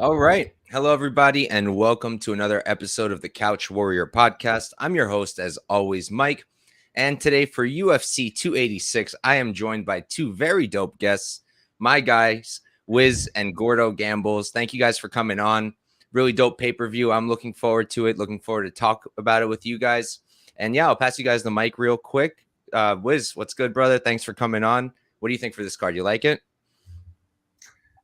All right. Hello, everybody, and welcome to another episode of the Couch Warrior podcast. I'm your host, as always, Mike. And today for UFC 286, I am joined by two very dope guests, my guys, Wiz and Gordo Gambles. Thank you guys for coming on. Really dope pay-per-view. I'm looking forward to it. Looking forward to talk about it with you guys. And yeah, I'll pass you guys the mic real quick. Wiz, what's good, brother? Thanks for coming on. What do you think for this card? You like it?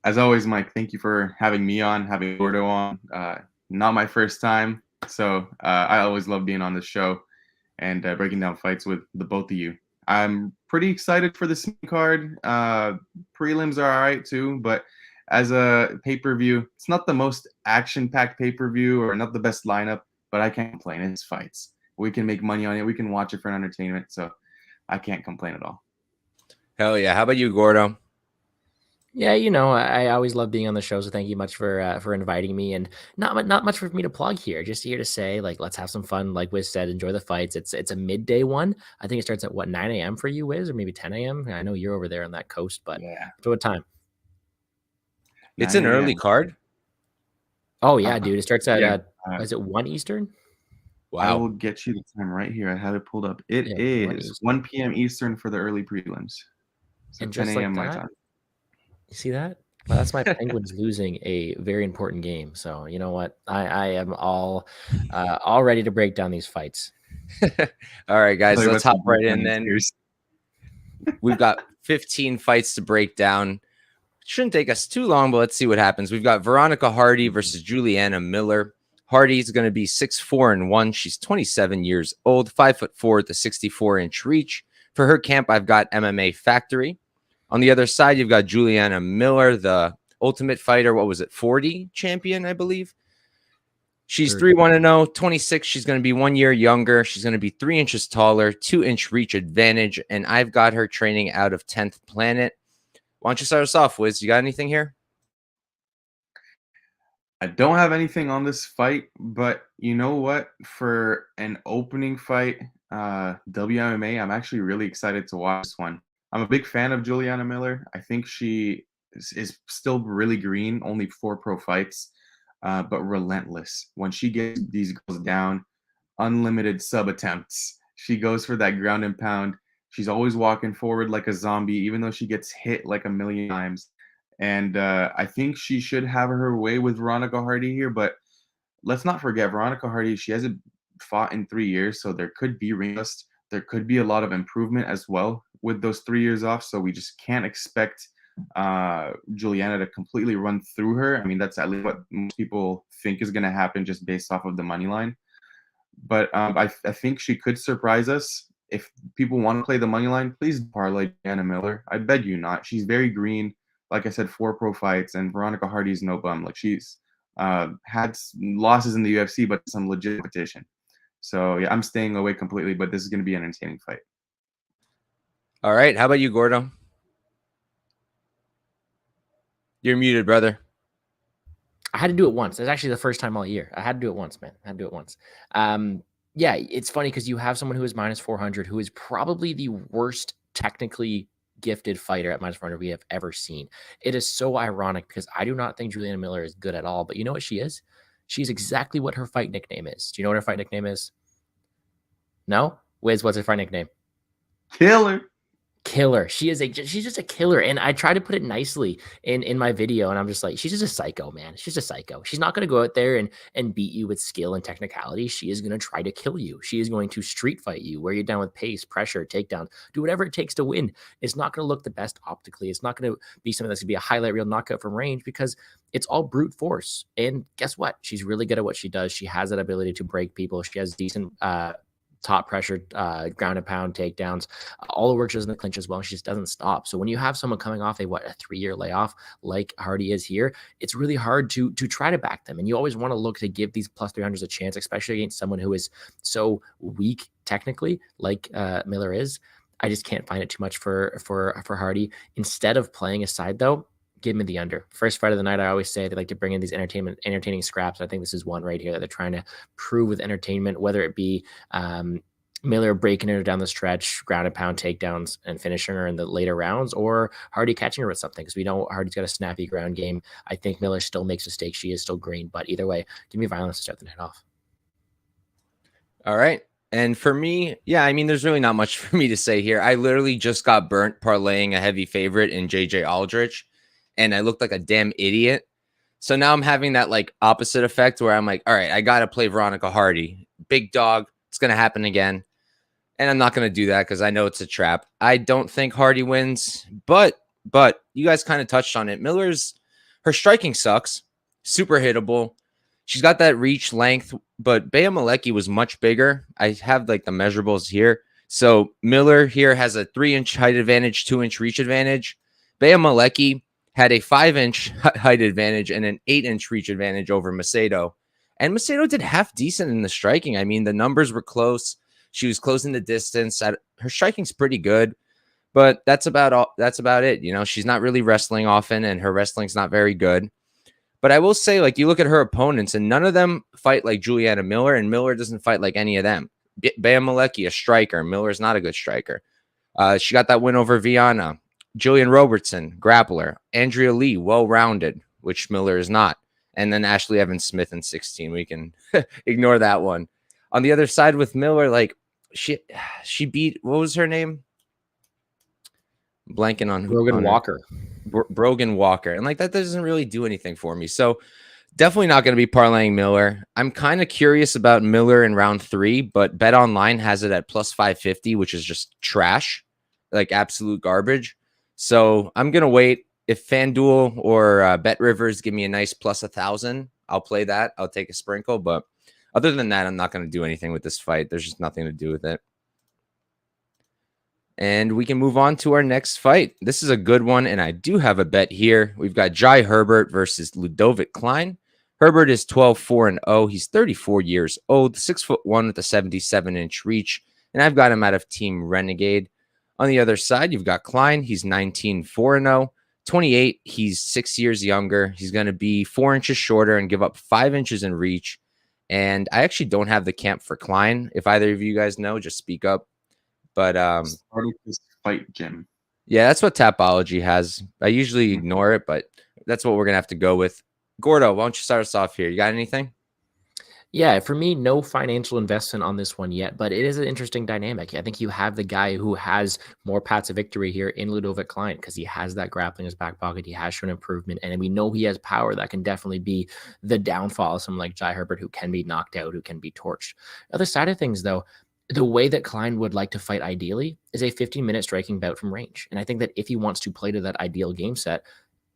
As always, Mike, thank you for having me on, having Gordo on. Not my first time, so I always love being on the show and breaking down fights with the both of you. I'm pretty excited for this card. Prelims are all right too, but as a pay-per-view, it's not the most action-packed pay-per-view or not the best lineup, but I can't complain. It's fights. We can make money on it. We can watch it for entertainment, so I can't complain at all. Hell yeah. How about you, Gordo? Yeah, I always love being on the show, so thank you much for inviting me. And not much for me to plug here. Just here to say, let's have some fun. Like Wiz said, enjoy the fights. It's a midday one. I think it starts at 9 a.m. for you, Wiz, or maybe 10 a.m. I know you're over there on that coast, but yeah. So what time? It's an early card. Oh yeah, dude. It starts at is it 1 Eastern? Wow. I will get you the time right here. I have it pulled up. It is 1 p.m. Eastern for the early prelims. So and 10 a.m. my time. You see that? Well, that's my Penguins losing a very important game. So you know what? I am all ready to break down these fights. All right, guys, let's hop right in then. We've got 15 fights to break down. Shouldn't take us too long, but let's see what happens. We've got Veronica Hardy versus Juliana Miller. Hardy's going to be 6'4" She's 27 years old, 5'4" at the 64-inch reach. For her camp, I've got MMA Factory. On the other side, you've got Juliana Miller, the Ultimate Fighter, 40 champion, I believe. She's 3-1-0, 26. She's going to be 1 year younger. She's going to be 3 inches taller, 2-inch reach advantage, and I've got her training out of 10th Planet. Why don't you start us off, Wiz? You got anything here? I don't have anything on this fight, but you know what? For an opening fight, WMMA, I'm actually really excited to watch this one. I'm a big fan of Juliana Miller. I think she is still really green, only 4 pro fights, but relentless. When she gets these girls down, unlimited sub attempts. She goes for that ground and pound. She's always walking forward like a zombie, even though she gets hit like a million times. And I think she should have her way with Veronica Hardy here. But let's not forget, Veronica Hardy, she hasn't fought in 3 years, so there could be ring rust. There could be a lot of improvement as well with those 3 years off. So we just can't expect Juliana to completely run through her. I mean, that's at least what most people think is going to happen just based off of the money line. But I think she could surprise us. If people want to play the money line, please parlay Juliana Miller. I beg you not. She's very green. Like I said, 4 pro fights, and Veronica Hardy's no bum. Like she's had losses in the UFC, but some legit competition. So yeah, I'm staying away completely, but this is going to be an entertaining fight. All right. How about you, Gordo? You're muted, brother. I had to do it once. It's actually the first time all year. I had to do it once, man. I had to do it once. Yeah, it's funny because you have someone who is minus 400, who is probably the worst technically gifted fighter at minus 400 we have ever seen. It is so ironic because I do not think Juliana Miller is good at all. But you know what she is? She's exactly what her fight nickname is. Do you know what her fight nickname is? No? Wiz, what's her fight nickname? Killer. She's just a killer. And I try to put it nicely in my video, and I'm just like, she's just a psycho, man. She's just a psycho. She's not going to go out there and beat you with skill and technicality. She is going to try to kill you. She is going to street fight you, wear you down with pace, pressure, takedown, do whatever it takes to win. It's not going to look the best optically. It's not going to be something that's going to be a highlight reel knockout from range because it's all brute force. And guess what? She's really good at what she does. She has that ability to break people. She has decent top pressure, ground and pound takedowns, all the work she does in the clinch as well. She just doesn't stop. So when you have someone coming off a 3-year layoff like Hardy is here, it's really hard to try to back them. And you always want to look to give these plus 300s a chance, especially against someone who is so weak technically, like Miller is. I just can't find it too much for Hardy. Instead of playing aside though, give me the under. First fight of the night, I always say they like to bring in these entertaining scraps. I think this is one right here that they're trying to prove with entertainment, whether it be Miller breaking her down the stretch, ground and pound takedowns, and finishing her in the later rounds, or Hardy catching her with something, because we know Hardy's got a snappy ground game. I think Miller still makes mistakes. She is still green, but either way, give me violence to start the night off. All right. And for me, yeah, I mean, there's really not much for me to say here. I literally just got burnt parlaying a heavy favorite in JJ Aldrich, and I looked like a damn idiot. So now I'm having that like opposite effect where I'm like, all right, I got to play Veronica Hardy. Big dog. It's going to happen again. And I'm not going to do that because I know it's a trap. I don't think Hardy wins, but you guys kind of touched on it. Her striking sucks. Super hittable. She's got that reach length, but Bea Malecki was much bigger. I have like the measurables here. So Miller here has a 3-inch height advantage, 2-inch reach advantage. Bea Malecki had a 5-inch height advantage and an 8-inch reach advantage over Macedo. And Macedo did half decent in the striking. I mean, the numbers were close. She was closing the distance. Her striking's pretty good, but that's about it. You know, she's not really wrestling often, and her wrestling's not very good. But I will say, like, you look at her opponents, and none of them fight like Juliana Miller, and Miller doesn't fight like any of them. Bea Malecki, a striker. Miller's not a good striker. She got that win over Viana. Jillian Robertson, grappler. Andrea Lee, well-rounded, which Miller is not. And then Ashley Evans Smith in 16. We can ignore that one. On the other side with Miller, like, she beat, what was her name? Blanking on Brogan Walker. Brogan Walker. And like that doesn't really do anything for me. So definitely not going to be parlaying Miller. I'm kind of curious about Miller in round 3, but Bet Online has it at plus 550, which is just trash, like absolute garbage. So I'm going to wait. If FanDuel or Bet Rivers give me a nice plus 1,000, I'll play that. I'll take a sprinkle. But other than that, I'm not going to do anything with this fight. There's just nothing to do with it. And we can move on to our next fight. This is a good one, and I do have a bet here. We've got Jai Herbert versus Ludovit Klein. Herbert is 12-4-0. He's 34 years old, 6'1" with a 77-inch reach, and I've got him out of Team Renegade. On the other side, you've got Klein. He's 19-4-0, 28. He's 6 years younger. He's going to be 4 inches shorter and give up 5 inches in reach. And I actually don't have the camp for Klein. If either of you guys know, just speak up. But this fight gym. Yeah, that's what Tapology has. I usually ignore it, but that's what we're gonna have to go with. Gordo, why don't you start us off here? You got anything? Yeah, for me, no financial investment on this one yet, but it is an interesting dynamic. I think you have the guy who has more paths of victory here in Ludovit Klein because he has that grappling in his back pocket. He has shown improvement, and we know he has power that can definitely be the downfall of someone like Jai Herbert, who can be knocked out, who can be torched. Other side of things, though, the way that Klein would like to fight ideally is a 15-minute striking bout from range. And I think that if he wants to play to that ideal game set,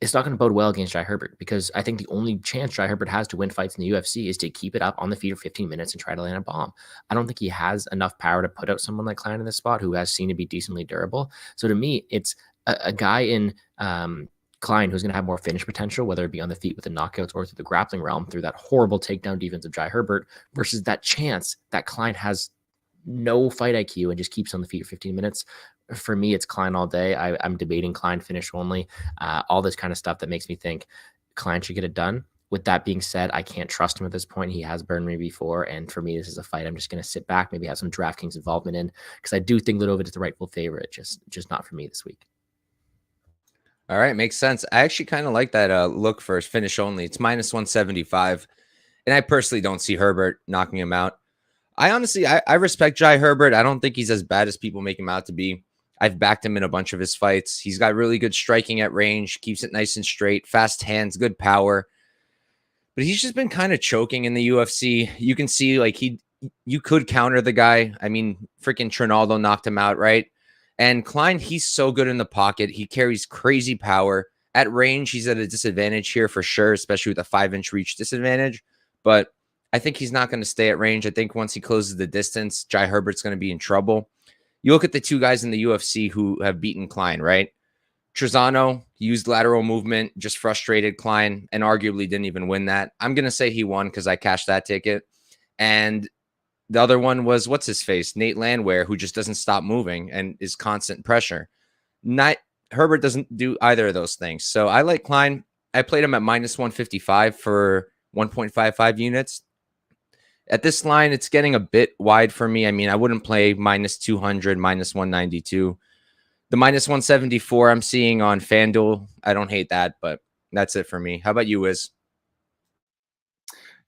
it's not going to bode well against Jai Herbert, because I think the only chance Jai Herbert has to win fights in the UFC is to keep it up on the feet for 15 minutes and try to land a bomb. I don't think he has enough power to put out someone like Klein in this spot, who has seen to be decently durable. So to me, it's a guy in Klein who's going to have more finish potential, whether it be on the feet with the knockouts or through the grappling realm through that horrible takedown defense of Jai Herbert, versus that chance that Klein has no fight IQ and just keeps on the feet for 15 minutes. For me, it's Klein all day. I'm debating Klein finish only, all this kind of stuff that makes me think Klein should get it done. With that being said, I can't trust him at this point. He has burned me before, and for me, this is a fight I'm just going to sit back, maybe have some DraftKings involvement in, because I do think Ludovit is the rightful favorite, just not for me this week. All right, makes sense. I actually kind of like that look for finish only. It's minus 175, and I personally don't see Herbert knocking him out. I honestly, I respect Jai Herbert. I don't think he's as bad as people make him out to be. I've backed him in a bunch of his fights. He's got really good striking at range, keeps it nice and straight, fast hands, good power. But he's just been kind of choking in the UFC. You can see, like, you could counter the guy. I mean, freaking Trinaldo knocked him out, right? And Klein, he's so good in the pocket. He carries crazy power. At range, he's at a disadvantage here for sure, especially with a 5-inch reach disadvantage. But I think he's not going to stay at range. I think once he closes the distance, Jai Herbert's going to be in trouble. You look at the two guys in the UFC who have beaten Klein, right? Trezano used lateral movement, just frustrated Klein, and arguably didn't even win that. I'm going to say he won because I cashed that ticket. And the other one was, what's his face? Nate Landwehr, who just doesn't stop moving and is constant pressure. Herbert doesn't do either of those things. So I like Klein. I played him at minus 155 for 1.55 units. At this line, it's getting a bit wide for me. I mean, I wouldn't play minus 200, minus 192. The minus 174 I'm seeing on FanDuel, I don't hate that, but that's it for me. How about you, Wiz?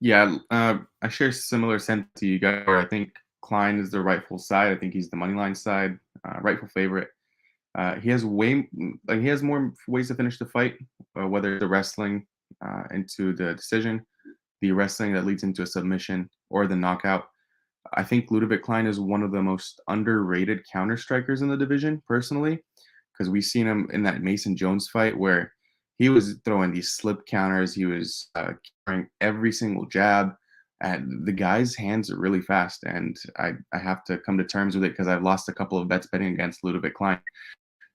Yeah, I share similar sentiment to you guys. I think Klein is the rightful side. I think he's the money line side, rightful favorite. He has more ways to finish the fight, whether the wrestling into the decision, the wrestling that leads into a submission, or the knockout. I think Ludovit Klein is one of the most underrated counter strikers in the division, personally, because we've seen him in that Mason Jones fight where he was throwing these slip counters. He was carrying every single jab. And the guy's hands are really fast, and I have to come to terms with it because I've lost a couple of bets betting against Ludovit Klein.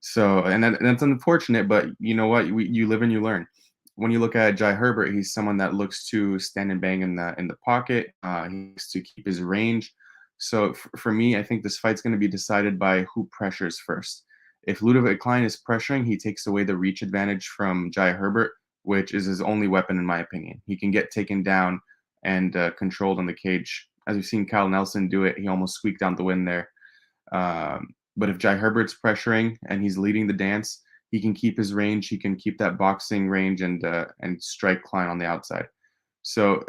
So, and that's unfortunate, but you know what? You live and you learn. When you look at Herbert, he's someone that looks to stand and bang in the pocket. He likes to keep his range. So for me, I think this fight's going to be decided by who pressures first. If Ludovit Klein is pressuring, he takes away the reach advantage from Herbert, which is his only weapon, in my opinion. He can get taken down and controlled on the cage. As we've seen Kyle Nelson do it, he almost squeaked out the win there. But if Herbert's pressuring and he's leading the dance, he can keep his range. He can keep that boxing range and strike Klein on the outside. So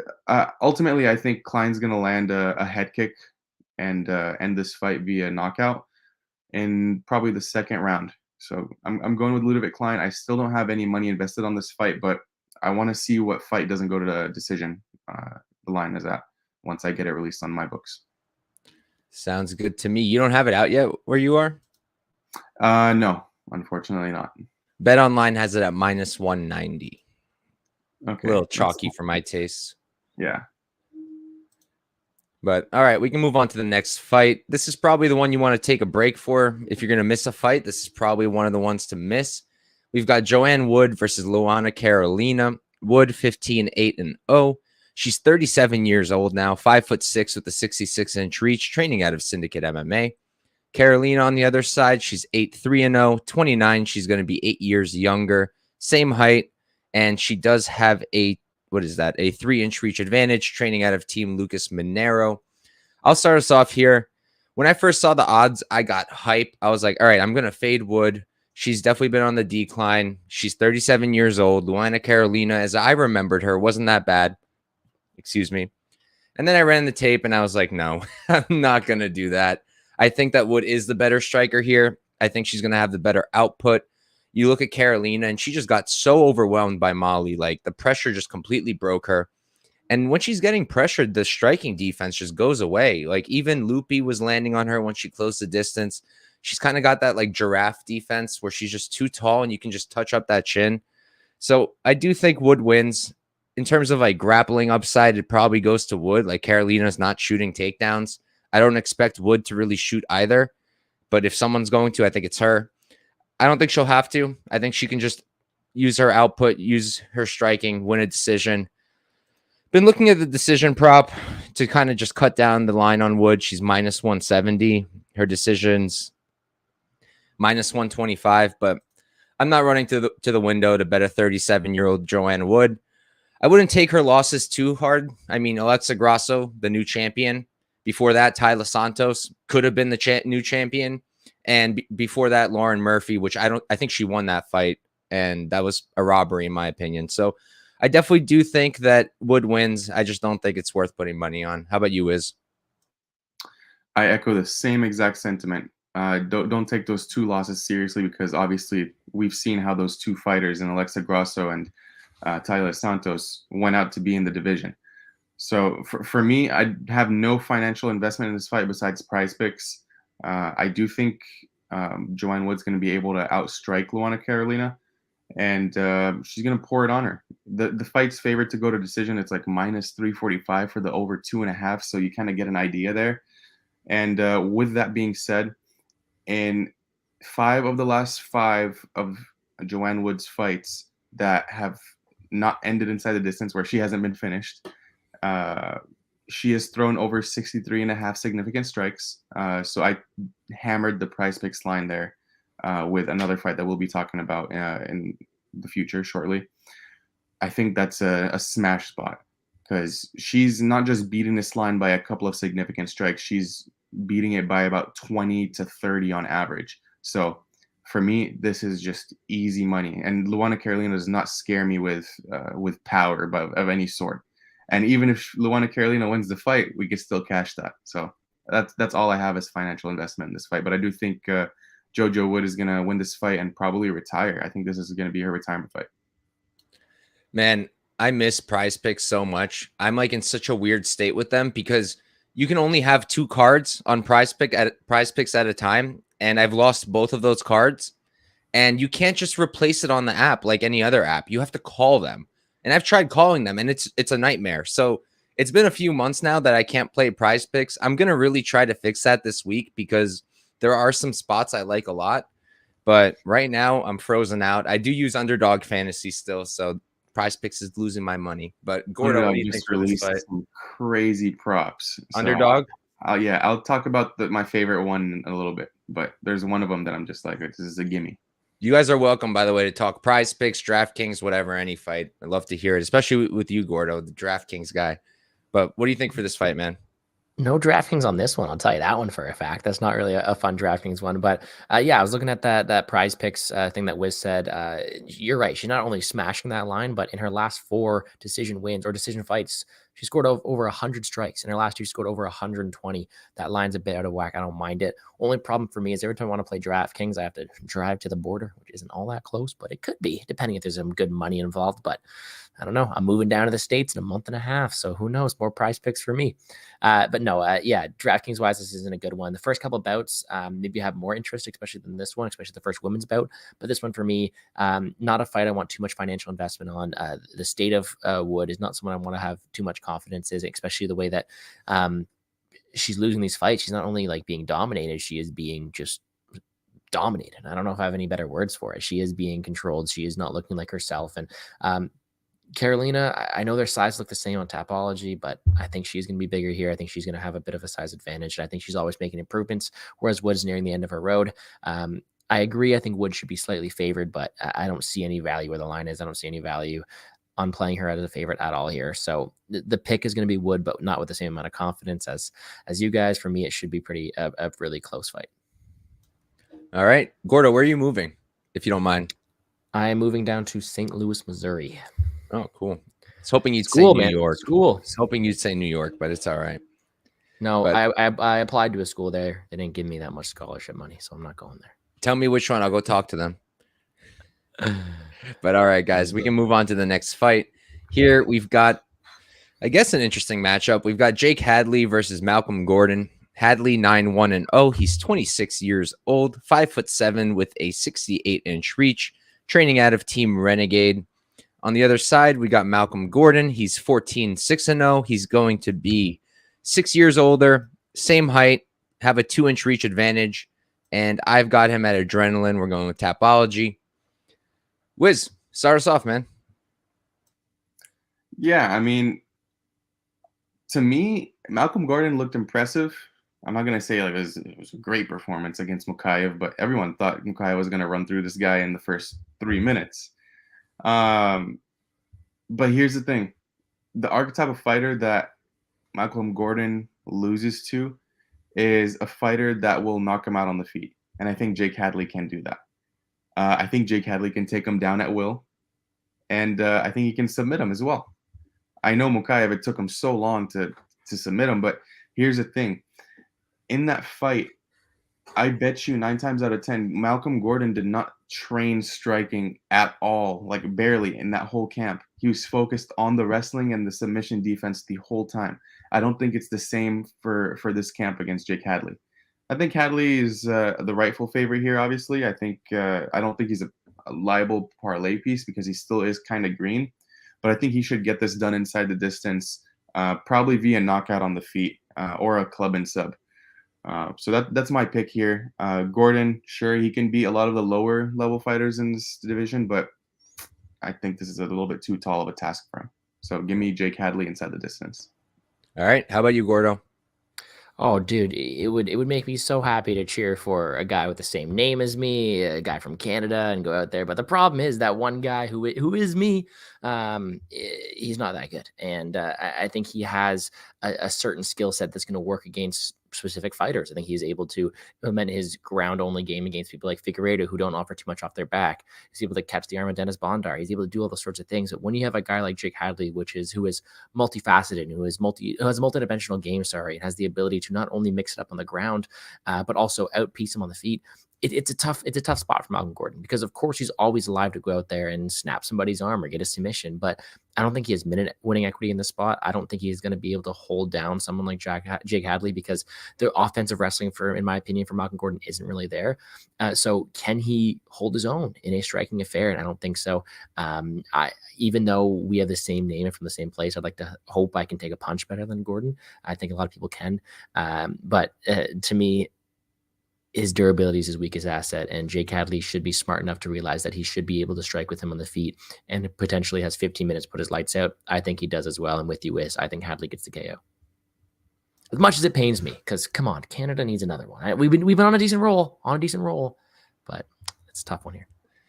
ultimately, I think Klein's going to land a head kick and end this fight via knockout in probably the second round. So I'm going with Ludovit Klein. I still don't have any money invested on this fight, but I want to see what fight doesn't go to the decision. The line is at once I get it released on my books. Sounds good to me. You don't have it out yet where you are? No, unfortunately not. Bet Online has it at minus 190. Okay. A little chalky for my taste. Yeah. But all right, we can move on to the next fight. This is probably the one you want to take a break for. If you're going to miss a fight, this is probably one of the ones to miss. We've got Joanne Wood versus Luana Carolina. Wood 15-8-0. She's 37 years old now, 5'6" with a 66-inch reach, training out of Syndicate MMA. Carolina on the other side, she's 8-3-0, 29. She's going to be 8 years younger, same height, and she does have a 3-inch reach advantage, training out of Team Lucas Minero. I'll start us off here. When I first saw the odds, I got hype. I was like, all right, I'm going to fade Wood. She's definitely been on the decline. She's 37 years old. Luana Carolina, as I remembered her, wasn't that bad. Excuse me. And then I ran the tape and I was like, no, I'm not going to do that. I think that Wood is the better striker here. I think she's going to have the better output. You look at Carolina and she just got so overwhelmed by Molly. Like the pressure just completely broke her. And when she's getting pressured, the striking defense just goes away. Like even Loopy was landing on her when she closed the distance. She's kind of got that like giraffe defense where she's just too tall and you can just touch up that chin. So I do think Wood wins. In terms of like grappling upside, it probably goes to Wood. Like Carolina's not shooting takedowns. I don't expect Wood to really shoot either. But if someone's going to, I think it's her. I don't think she'll have to. I think she can just use her output, use her striking, win a decision. Been looking at the decision prop to kind of just cut down the line on Wood. She's minus 170. Her decision's minus 125. But I'm not running to the window to bet a 37-year-old Joanne Wood. I wouldn't take her losses too hard. I mean, Alexa Grasso, the new champion. Before that, Tyler Santos could have been the new champion. And before that, Lauren Murphy, which I think she won that fight. And that was a robbery, in my opinion. So I definitely do think that Wood wins. I just don't think it's worth putting money on. How about you, Wiz? I echo the same exact sentiment. Don't take those two losses seriously because obviously we've seen how those two fighters in Alexa Grasso and Tyler Santos went out to be in the division. So for me, I have no financial investment in this fight besides prize picks. I do think Joanne Wood's going to be able to outstrike Luana Carolina, and she's going to pour it on her. The fight's favored to go to decision. It's like minus 345 for the over 2.5, so you kind of get an idea there. And with that being said, in 5 of the last 5 of Joanne Wood's fights that have not ended inside the distance where she hasn't been finished, she has thrown over 63.5 significant strikes. So I hammered the prize picks line there with another fight that we'll be talking about in the future shortly. I think that's a smash spot. because she's not just beating this line by a couple of significant strikes. She's beating it by about 20 to 30 on average. So for me, this is just easy money. And Luana Carolina does not scare me with power of any sort. And even if Luana Carolina wins the fight, we could still cash that. So that's all I have as financial investment in this fight. But I do think JoJo Wood is going to win this fight and probably retire. I think this is going to be her retirement fight. Man, I miss Prize Picks so much. I'm like in such a weird state with them because you can only have 2 cards on Prize Picks at a time. And I've lost both of those cards. And you can't just replace it on the app like any other app. You have to call them. And I've tried calling them, and it's a nightmare. So it's been a few months now that I can't play Prize Picks. I'm going to really try to fix that this week because there are some spots I like a lot. But right now, I'm frozen out. I do use Underdog Fantasy still, so Prize Picks is losing my money. But Gordo, what do you think for this fight? Some crazy props. Underdog? Yeah, I'll talk about my favorite one in a little bit. But there's one of them that I'm just like, this is a gimme. You guys are welcome, by the way, to talk Prize Picks, DraftKings, whatever, any fight. I'd love to hear it, especially with you, Gordo, the DraftKings guy. But what do you think for this fight, man? No DraftKings on this one. I'll tell you that one for a fact. That's not really a fun DraftKings one. But yeah, I was looking at that Prize Picks thing that Wiz said. You're right. She's not only smashing that line, but in her last 4 decision wins or decision fights, she scored over 100 strikes. In her last 2, she scored over 120. That line's a bit out of whack. I don't mind it. Only problem for me is every time I want to play DraftKings, I have to drive to the border, which isn't all that close, but it could be, depending if there's some good money involved. But I don't know. I'm moving down to the States in a month and a half, so who knows? More Prize Picks for me. But no, yeah, DraftKings wise, this isn't a good one. The first couple of bouts, maybe you have more interest, especially than this one, especially the first women's bout. But this one for me, not a fight I want too much financial investment on. The state of Wood is not someone I want to have too much confidence in, especially the way that she's losing these fights. She's not only like being dominated, she is being just dominated. I don't know if I have any better words for it. She is being controlled. She is not looking like herself. And Carolina, I know their size look the same on Tapology, but I think she's going to be bigger here. I think she's going to have a bit of a size advantage. And I think she's always making improvements, whereas Wood's nearing the end of her road. I agree. I think Wood should be slightly favored, but I don't see any value where the line is. I don't see any value on playing her as a favorite at all here. So the pick is going to be Wood, but not with the same amount of confidence as you guys. For me, it should be a really close fight. All right. Gordo, where are you moving, if you don't mind? I am moving down to St. Louis, Missouri. Oh, cool. I was hoping you'd say New York. School. I was hoping you'd say New York, but it's all right. No, I applied to a school there. They didn't give me that much scholarship money, so I'm not going there. Tell me which one. I'll go talk to them. But all right, guys, we can move on to the next fight. Here we've got, I guess, an interesting matchup. We've got Jake Hadley versus Malcolm Gordon. Hadley 9-1-0. He's 26 years old, 5'7" with a 68-inch reach, training out of Team Renegade. On the other side, we got Malcolm Gordon. He's 14-6-0. He's going to be 6 years older, same height, have a 2-inch reach advantage, and I've got him at Adrenaline. We're going with Tapology. Wiz, start us off, man. Yeah, I mean, to me, Malcolm Gordon looked impressive. I'm not going to say like it was a great performance against Mokaev, but everyone thought Mokaev was going to run through this guy in the first 3 minutes. But here's the thing. The archetype of fighter that Malcolm Gordon loses to is a fighter that will knock him out on the feet. And I think Jake Hadley can do that. I think Jake Hadley can take him down at will. And I think he can submit him as well. I know Mokaev, it took him so long to submit him, but here's the thing. In that fight, I bet you 9 times out of 10, Malcolm Gordon did not train striking at all, like barely in that whole camp. He was focused on the wrestling and the submission defense the whole time. I don't think it's the same for this camp against Jake Hadley. I think Hadley is the rightful favorite here, obviously. I don't think he's a liable parlay piece because he still is kind of green. But I think he should get this done inside the distance, probably via knockout on the feet or a club and sub. So that's my pick here. Gordon, sure, he can beat a lot of the lower level fighters in this division, but I think this is a little bit too tall of a task for him. So give me Jake Hadley inside the distance. All right. How about you, Gordo? Oh, dude, it would make me so happy to cheer for a guy with the same name as me, a guy from Canada, and go out there. But the problem is that one guy who is me, he's not that good. And I think he has a certain skill set that's going to work against specific fighters. I think he's able to implement his ground only game against people like Figueiredo, who don't offer too much off their back. He's able to catch the arm of Dennis Bondar. He's able to do all those sorts of things. But when you have a guy like Jake Hadley, who is multifaceted, who has a multidimensional game, and has the ability to not only mix it up on the ground, but also outpiece him on the feet. It's a tough spot for Malcolm Gordon, because of course he's always alive to go out there and snap somebody's arm or get a submission, but I don't think he has minute winning equity in the spot. I don't think he's going to be able to hold down someone like Jake Hadley, because the offensive wrestling, in my opinion, for Malcolm Gordon isn't really there. So can he hold his own in a striking affair? And I don't think so. Even though we have the same name and from the same place, I'd like to hope I can take a punch better than Gordon. I think a lot of people can, but to me, his durability is his weakest asset, and Jake Hadley should be smart enough to realize that he should be able to strike with him on the feet, and potentially has 15 minutes to put his lights out. I think he does as well. And with you, Wiz, I think Hadley gets the KO. As much as it pains me, because come on, Canada needs another one. We've been on a decent roll, but it's a tough one here.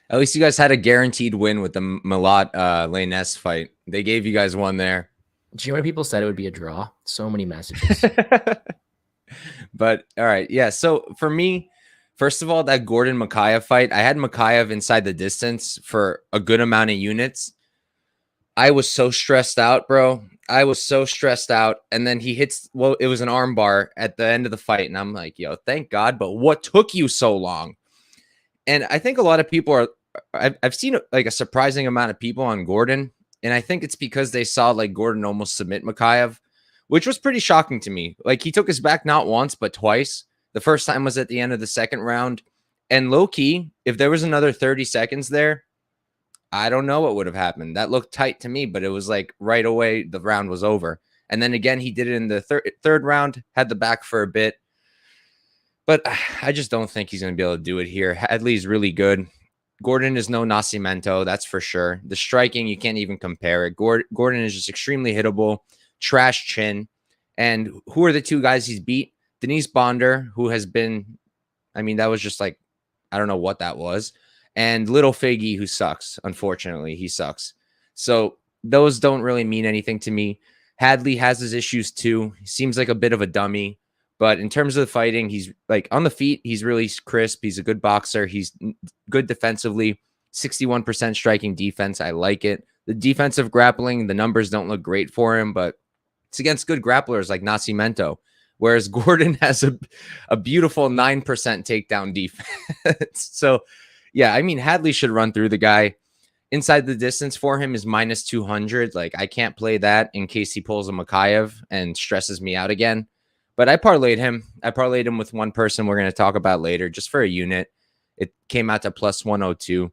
At least you guys had a guaranteed win with the Malott Lainez fight. They gave you guys one there. Do you know when people said it would be a draw? So many messages. But all right, yeah. So for me, first of all, that Gordon Mokaev fight, I had Mokaev inside the distance for a good amount of units. I was so stressed out, bro. I was so stressed out. And then he hits, well, it was an arm bar at the end of the fight. And I'm like, yo, thank God. But what took you so long? And I think a lot of people are, I've seen like a surprising amount of people on Gordon. And I think it's because they saw like Gordon almost submit Mokaev, which was pretty shocking to me. Like, he took his back not once, but twice. The first time was at the end of the second round. And low key, if there was another 30 seconds there, I don't know what would have happened. That looked tight to me, but it was like right away, the round was over. And then again, he did it in the third round, had the back for a bit. But I just don't think he's going to be able to do it here. Hadley's really good. Gordon is no Nascimento, that's for sure. The striking, you can't even compare it. Gordon is just extremely hittable. Trash chin. And who are the two guys he's beat? Denise Bonder, who has been, I mean, that was just like, I don't know what that was. And Little Figgy, who sucks. Unfortunately, he sucks. So those don't really mean anything to me. Hadley has his issues too. He seems like a bit of a dummy. But in terms of the fighting, he's like on the feet, he's really crisp. He's a good boxer. He's good defensively. 61% striking defense. I like it. The defensive grappling, the numbers don't look great for him, but it's against good grapplers like Nascimento, whereas Gordon has a beautiful 9% takedown defense. So, yeah, I mean, Hadley should run through the guy. Inside the distance for him is minus 200. Like, I can't play that in case he pulls a Mokaev and stresses me out again. But I parlayed him. I parlayed him with one person we're going to talk about later, just for a unit. It came out to plus 102.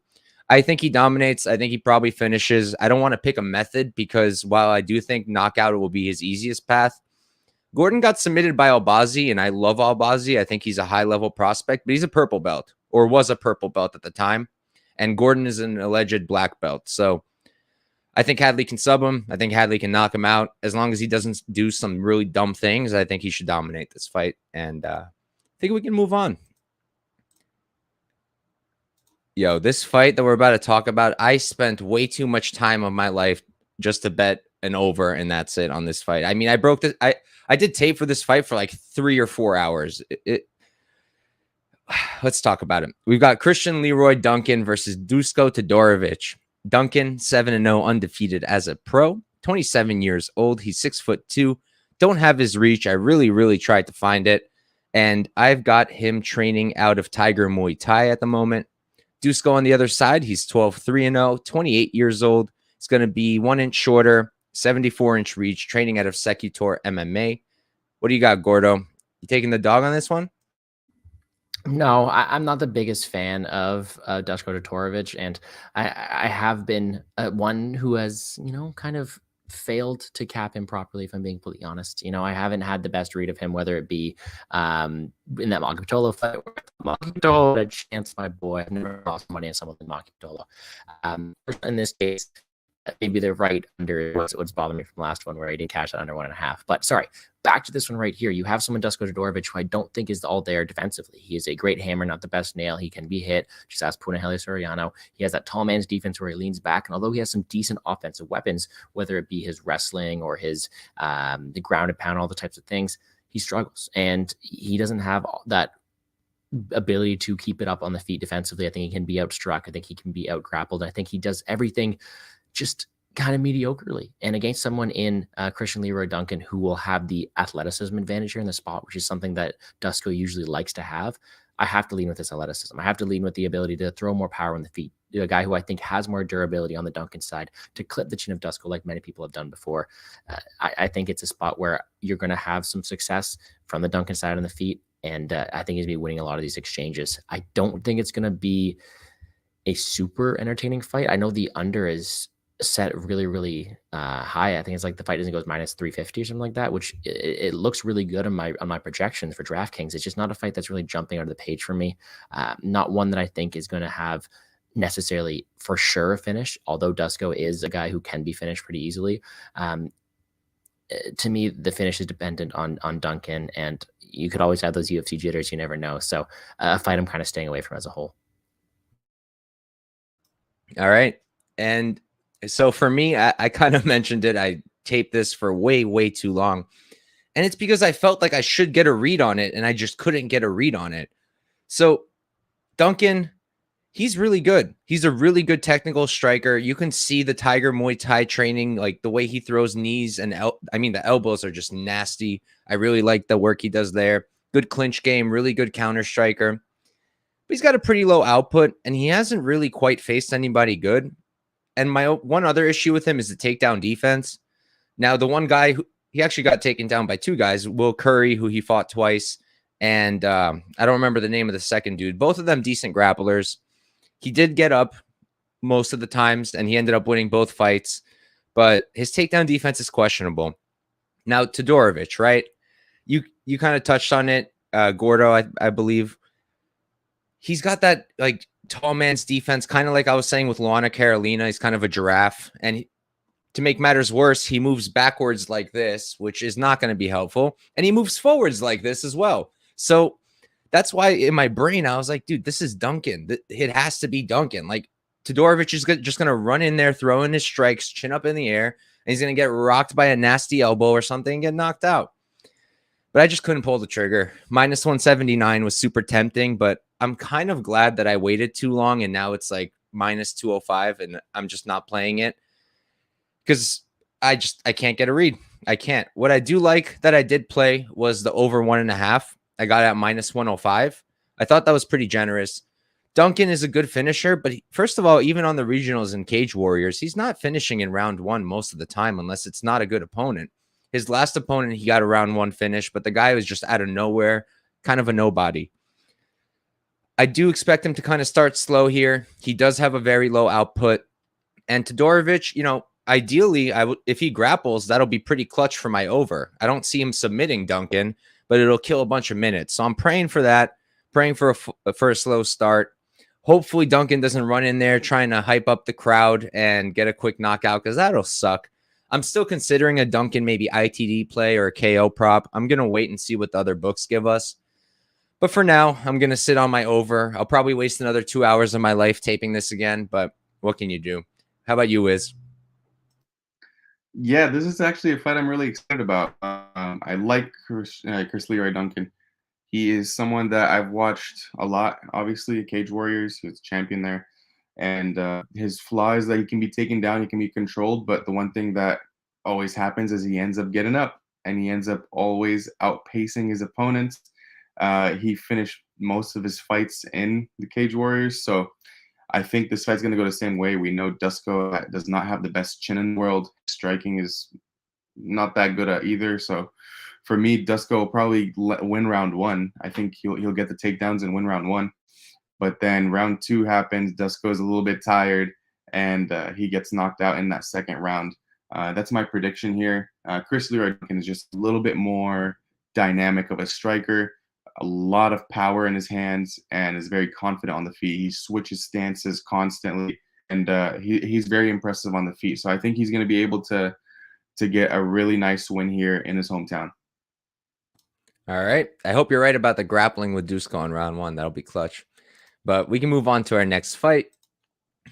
I think he dominates. I think he probably finishes. I don't want to pick a method because while I do think knockout will be his easiest path, Gordon got submitted by Albazi, and I love Albazi. I think he's a high-level prospect, but he's a purple belt, or was a purple belt at the time, and Gordon is an alleged black belt. So I think Hadley can sub him. I think Hadley can knock him out. As long as he doesn't do some really dumb things, I think he should dominate this fight, and I think we can move on. Yo, this fight that we're about to talk about, I spent way too much time of my life just to bet an over, and that's it on this fight. I mean, I broke this. I did tape for this fight for like 3 or 4 hours. Let's talk about it. We've got Christian Leroy Duncan versus Dusko Todorovic. Duncan, 7-0, undefeated as a pro, 27 years old. He's 6'2". Don't have his reach. I really tried to find it, and I've got him training out of Tiger Muay Thai at the moment. Dusko on the other side, he's 12-3-0, 28 years old. He's going to be 1 inch shorter, 74-inch reach, training out of Secutor MMA. What do you got, Gordo? You taking the dog on this one? No, I'm not the biggest fan of Dusko Todorovic, and I have been one who has, kind of failed to cap him properly, if I'm being completely honest. I haven't had the best read of him, whether it be in that Makwan fight. Makwan had a chance, my boy. I've never lost money on someone like Makwan. In this case, maybe the right under what's bothering me from last one where I didn't cash that under 1.5. But sorry, back to this one right here. You have someone Dusko Todorovic who I don't think is all there defensively. He is a great hammer, not the best nail. He can be hit. Just ask Punahele Soriano. He has that tall man's defense where he leans back, and although he has some decent offensive weapons, whether it be his wrestling or his the ground and pound, all the types of things, he struggles, and he doesn't have that ability to keep it up on the feet defensively. I think he can be outstruck. I think he can be out grappled. I think he does everything just kind of mediocrely. And against someone in Christian Leroy Duncan, who will have the athleticism advantage here in the spot, which is something that Dusko usually likes to have, I have to lean with his athleticism. I have to lean with the ability to throw more power on the feet. A guy who I think has more durability on the Duncan side to clip the chin of Dusko like many people have done before. I think it's a spot where you're going to have some success from the Duncan side on the feet. And I think he's going to be winning a lot of these exchanges. I don't think it's going to be a super entertaining fight. I know the under is set really, really high. I think it's like the fight doesn't go minus 350 or something like that, which it looks really good on my projections for DraftKings. It's just not a fight that's really jumping out of the page for me. Not one that I think is going to have necessarily for sure a finish, although Dusko is a guy who can be finished pretty easily. To me, the finish is dependent on Duncan, and you could always have those UFC jitters. You never know. So a fight I'm kind of staying away from as a whole. All right. And so for me, I kind of mentioned it. I taped this for way, way too long. And it's because I felt like I should get a read on it, and I just couldn't get a read on it. So Duncan, he's really good. He's a really good technical striker. You can see the Tiger Muay Thai training, like the way he throws knees and the elbows are just nasty. I really like the work he does there. Good clinch game, really good counter striker. But he's got a pretty low output, and he hasn't really quite faced anybody good. And my one other issue with him is the takedown defense. Now, the one guy he actually got taken down by two guys, Will Curry, who he fought twice, and I don't remember the name of the second dude. Both of them decent grapplers. He did get up most of the times, and he ended up winning both fights, but his takedown defense is questionable. Now, Todorovic, right? You kind of touched on it. Gordo, I believe. He's got that like tall man's defense, kind of like I was saying with Luana Carolina. He's kind of a giraffe, and to make matters worse, he moves backwards like this, which is not going to be helpful, and he moves forwards like this as well. So that's why in my brain, I was like, dude, this is Duncan. It has to be Duncan. Like, Todorovic is just going to run in there, throw in his strikes, chin up in the air, and he's going to get rocked by a nasty elbow or something and get knocked out. But I just couldn't pull the trigger. Minus 179 was super tempting, but I'm kind of glad that I waited too long, and now it's like minus 205, and I'm just not playing it because I can't get a read. I can't. What I do like that I did play was the over 1.5. I got it at minus 105. I thought that was pretty generous. Duncan is a good finisher, but first of all, even on the regionals and Cage Warriors, he's not finishing in round one most of the time unless it's not a good opponent. His last opponent, he got a round one finish, but the guy was just out of nowhere, kind of a nobody. I do expect him to kind of start slow here. He does have a very low output. And Todorovic, ideally, if he grapples, that'll be pretty clutch for my over. I don't see him submitting Duncan, but it'll kill a bunch of minutes. So I'm praying for that, praying for a slow start. Hopefully Duncan doesn't run in there trying to hype up the crowd and get a quick knockout, because that'll suck. I'm still considering a Duncan maybe ITD play or a KO prop. I'm going to wait and see what the other books give us. But for now, I'm going to sit on my over. I'll probably waste another 2 hours of my life taping this again, but what can you do? How about you, Wiz? Yeah, this is actually a fight I'm really excited about. I like Chris Leroy Duncan. He is someone that I've watched a lot, obviously, Cage Warriors. He was champion there. And his flaw is that he can be taken down, he can be controlled, but the one thing that always happens is he ends up getting up, and he ends up always outpacing his opponents. He finished most of his fights in the Cage Warriors, so I think this fight's going to go the same way. We know Dusko does not have the best chin in the world. Striking is not that good at either, so for me, Dusko will probably win round one. I think he'll get the takedowns and win round one. But then round two happens. Dusko is a little bit tired, and he gets knocked out in that second round. That's my prediction here. Chris Leroy Duncan is just a little bit more dynamic of a striker, a lot of power in his hands, and is very confident on the feet. He switches stances constantly. and he's very impressive on the feet. So I think he's going to be able to get a really nice win here in his hometown. All right. I hope you're right about the grappling with Dusko in round 1. That'll be clutch. But we can move on to our next fight.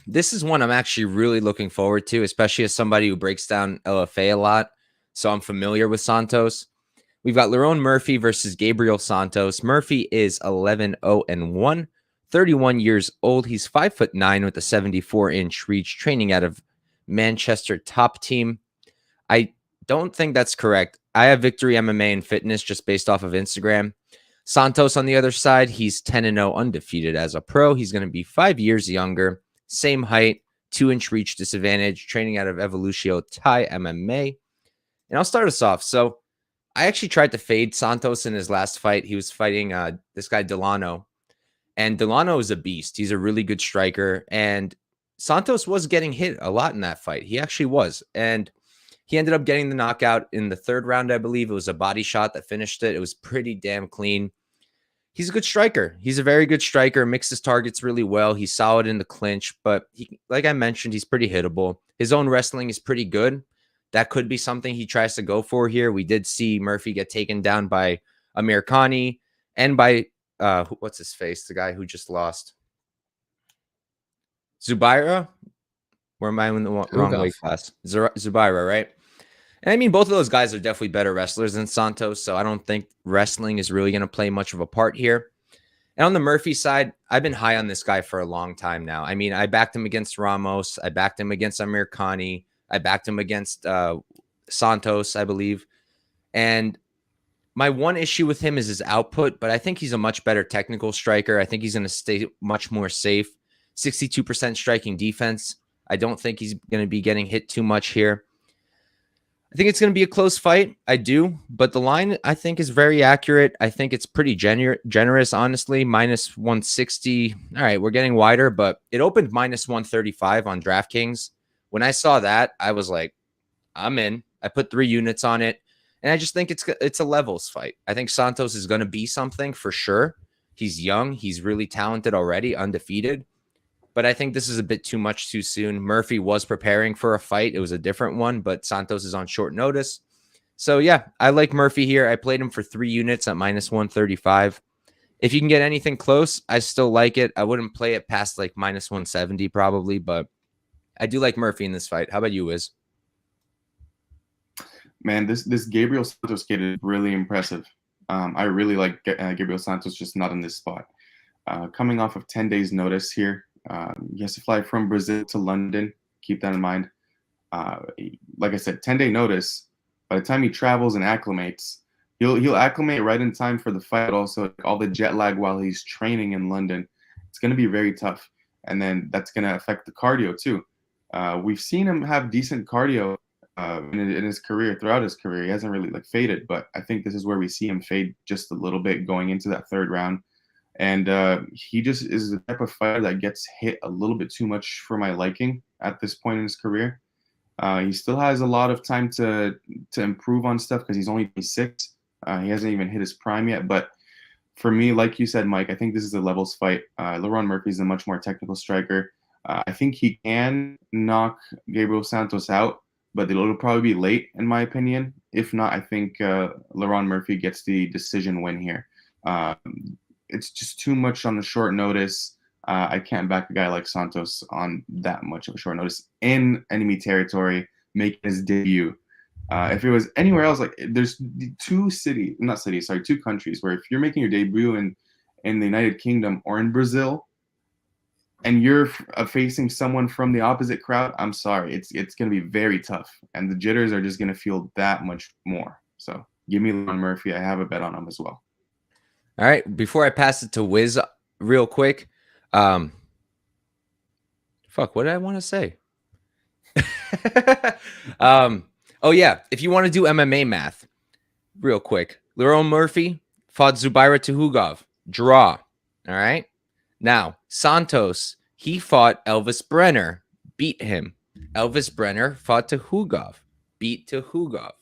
This is one I'm actually really looking forward to, especially as somebody who breaks down LFA a lot. So I'm familiar with Santos. We've got Lerone Murphy versus Gabriel Santos. Murphy is 11-0-1, 31 years old. He's 5'9" with a 74-inch reach, training out of Manchester Top Team. I don't think that's correct. I have Victory MMA and Fitness just based off of Instagram. Santos on the other side, he's 10-0 undefeated as a pro. He's going to be 5 years younger, same height, 2-inch reach disadvantage, training out of Evolutio Thai MMA. And I'll start us off. So I actually tried to fade Santos in his last fight. He was fighting this guy Delano. And Delano is a beast. He's a really good striker. And Santos was getting hit a lot in that fight. He actually was. And he ended up getting the knockout in the 3rd round, I believe. It was a body shot that finished it. It was pretty damn clean. He's a good striker. He's a very good striker, mixes targets really well. He's solid in the clinch, but he, like I mentioned, he's pretty hittable. His own wrestling is pretty good. That could be something he tries to go for here. We did see Murphy get taken down by Amirkhani and by, what's his face? The guy who just lost. Zubaira? Where am I in the wrong weight class? Zubaira, right? And I mean, both of those guys are definitely better wrestlers than Santos, so I don't think wrestling is really going to play much of a part here. And on the Murphy side, I've been high on this guy for a long time now. I mean, I backed him against Ramos. I backed him against Amirkhani. I backed him against Santos, I believe. And my one issue with him is his output, but I think he's a much better technical striker. I think he's going to stay much more safe. 62% striking defense. I don't think he's going to be getting hit too much here. I think it's going to be a close fight. I do, but the line I think is very accurate. I think it's pretty generous, honestly. Minus 160. All right, we're getting wider, but it opened minus 135 on DraftKings. When I saw that, I was like, I'm in. I put 3 units on it, and I just think it's a levels fight. I think Santos is going to be something for sure. He's young. He's really talented already, undefeated. But I think this is a bit too much too soon. Murphy was preparing for a fight. It was a different one, but Santos is on short notice. So, yeah, I like Murphy here. I played him for 3 units at minus 135. If you can get anything close, I still like it. I wouldn't play it past like minus 170 probably, but I do like Murphy in this fight. How about you, Wiz? Man, this Gabriel Santos kid is really impressive. I really like Gabriel Santos, just not in this spot. Coming off of 10 days notice here. He has to fly from Brazil to London. Keep that in mind. Like I said, 10-day notice. By the time he travels and acclimates, he'll acclimate right in time for the fight. But also, all the jet lag while he's training in London, it's going to be very tough. And then that's going to affect the cardio too. We've seen him have decent cardio in his career, throughout his career. He hasn't really faded, but I think this is where we see him fade just a little bit going into that 3rd round. And he just is the type of fighter that gets hit a little bit too much for my liking at this point in his career. He still has a lot of time to improve on stuff because he's only 26. He hasn't even hit his prime yet. But for me, like you said, Mike, I think this is a levels fight. Lerone Murphy is a much more technical striker. I think he can knock Gabriel Santos out, but it'll probably be late, in my opinion. If not, I think Lerone Murphy gets the decision win here. It's just too much on the short notice. I can't back a guy like Santos on that much of a short notice in enemy territory, making his debut. If it was anywhere else, there's 2 countries where if you're making your debut in the United Kingdom or in Brazil, and you're facing someone from the opposite crowd, I'm sorry, it's going to be very tough, and the jitters are just going to feel that much more. So give me Lerone Murphy. I have a bet on him as well. All right, before I pass it to Wiz real quick, what did I want to say? Oh, yeah, if you want to do MMA math real quick, Lerone Murphy fought Zubaira Tuhugov, draw, all right? Now, Santos, he fought Elvis Brenner, beat him. Elvis Brenner fought Tuhugov, beat Tuhugov.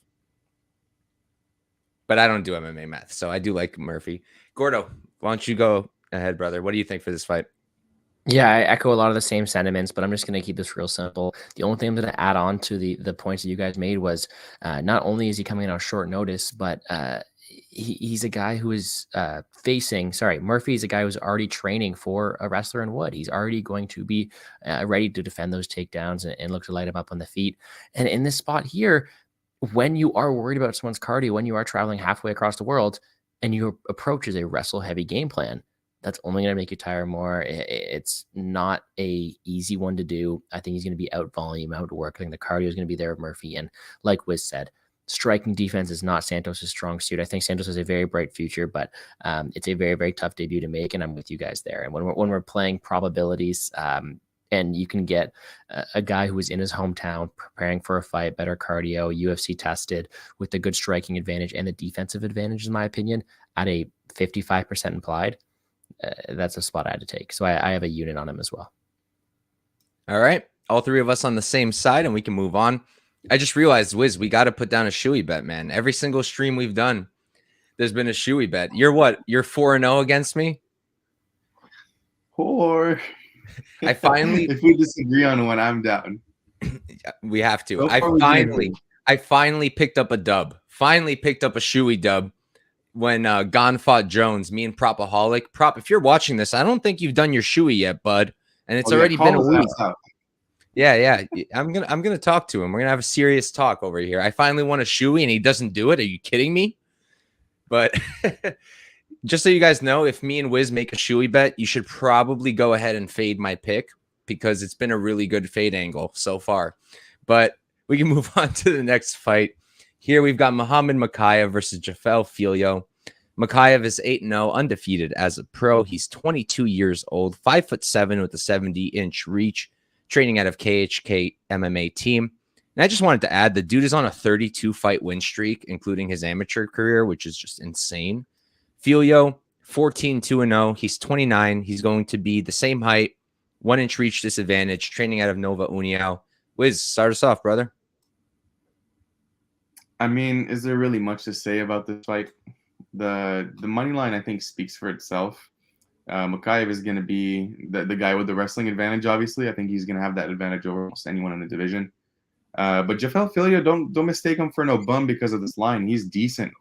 But I don't do MMA math, so I do like Murphy. Gordo, why don't you go ahead, brother? What do you think for this fight? Yeah, I echo a lot of the same sentiments, but I'm just going to keep this real simple. The only thing I'm going to add on to the points that you guys made was not only is he coming in on short notice, but he's a guy who is Murphy's a guy who's already training for a wrestler in wood. He's already going to be ready to defend those takedowns and look to light him up on the feet. And in this spot here, when you are worried about someone's cardio, when you are traveling halfway across the world and your approach is a wrestle heavy game plan, that's only going to make you tire more. It's not a easy one to do. I think he's going to be out volume, out work. I think the cardio is going to be there with Murphy. And like Wiz said, striking defense is not Santos' strong suit. I think Santos has a very bright future, but it's a very, very tough debut to make. And I'm with you guys there. And when we're playing probabilities, and you can get a guy who is in his hometown preparing for a fight, better cardio, UFC tested with the good striking advantage and the defensive advantage, in my opinion, at a 55% implied. That's a spot I had to take. So I have a unit on him as well. All right. All three of us on the same side, and we can move on. I just realized, Wiz, we got to put down a shoey bet, man. Every single stream we've done, there's been a shoey bet. You're what? You're 4-0 against me? Or I finally if we disagree on when I'm down. We have to. I finally picked up a dub. Finally picked up a shoey dub. When Gon fought Jones, me and Propaholic. Prop, if you're watching this, I don't think you've done your shoey yet, bud. And it's already been a week. Yeah. I'm gonna talk to him. We're gonna have a serious talk over here. I finally won a shoey and he doesn't do it. Are you kidding me? But just so you guys know, if me and Wiz make a shoey bet, you should probably go ahead and fade my pick because it's been a really good fade angle so far. But we can move on to the next fight. Here we've got Muhammad Mokaev versus Jafel Filho. Mokaev is 8-0, undefeated as a pro. He's 22 years old, 5'7" with a 70-inch reach, training out of KHK MMA team. And I just wanted to add, the dude is on a 32-fight win streak, including his amateur career, which is just insane. Filho, 14-2-0. He's 29. He's going to be the same height, 1-inch reach disadvantage, training out of Nova União. Wiz, start us off, brother. I mean, is there really much to say about this fight? The money line, I think, speaks for itself. Mokaev is going to be the guy with the wrestling advantage, obviously. I think he's going to have that advantage over almost anyone in the division. But Jafel Filho, don't mistake him for no bum because of this line. He's decent.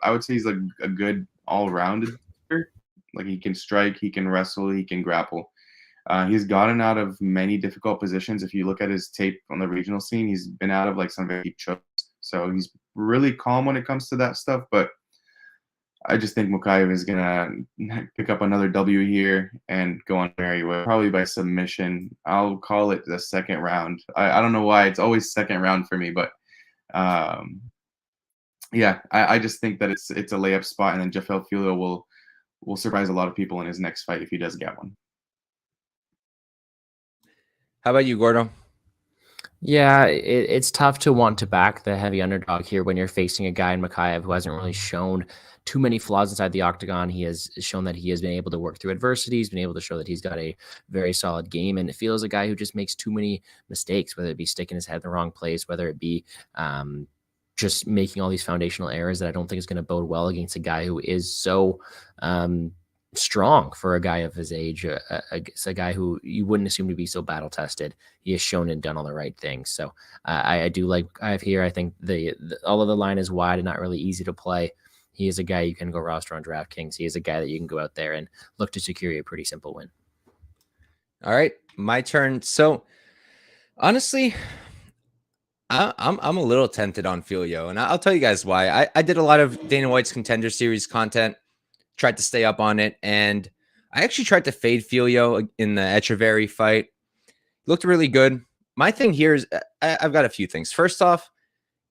I would say he's like a good all-rounded fighter. Like, he can strike, he can wrestle, he can grapple. He's gotten out of many difficult positions. If you look at his tape on the regional scene, he's been out of like some very deep chokes. So he's really calm when it comes to that stuff. But I just think Mokaev is going to pick up another W here and go on very well, probably by submission. I'll call it the second round. I don't know why. It's always second round for me. But, yeah, I just think that it's a layup spot. And then Jafel Filho will surprise a lot of people in his next fight if he does get one. How about you, Gordo? Yeah, it's tough to want to back the heavy underdog here when you're facing a guy in Mokaev who hasn't really shown too many flaws inside the octagon. He has shown that he has been able to work through adversity. He's been able to show that he's got a very solid game, and it feels a guy who just makes too many mistakes, whether it be sticking his head in the wrong place, whether it be just making all these foundational errors that I don't think is going to bode well against a guy who is so strong for a guy of his age, a guy who you wouldn't assume to be so battle tested. He has shown and done all the right things. So I do like I have here. I think all of the line is wide and not really easy to play. He is a guy you can go roster on DraftKings. He is a guy that you can go out there and look to secure a pretty simple win. All right, my turn. So honestly, I'm a little tempted on Filho, and I'll tell you guys why. I did a lot of Dana White's Contender Series content, tried to stay up on it, and I actually tried to fade Filho in the Echeverry fight. Looked really good. My thing here is I've got a few things. First off,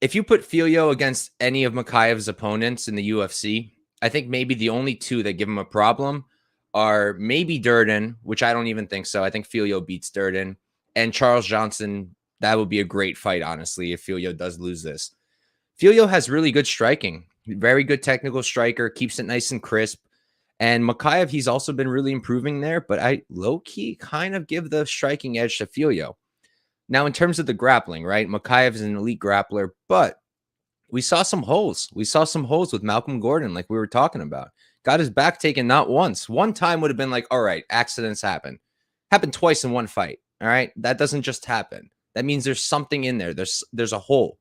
if you put Filho against any of Mokaev's opponents in the UFC, I think maybe the only two that give him a problem are maybe Durden, which I don't even think so. I think Filho beats Durden, and Charles Johnson. That would be a great fight, honestly, if Filho does lose this. Filho has really good striking. Very good technical striker, keeps it nice and crisp. And Mokaev, he's also been really improving there, but I low-key kind of give the striking edge to Filho. Now, in terms of the grappling, right? Mokaev is an elite grappler, but we saw some holes. We saw some holes with Malcolm Gordon, like we were talking about. Got his back taken not once. One time would have been like, all right, accidents happen. Happened twice in one fight. All right. That doesn't just happen. That means there's something in there. There's a hole.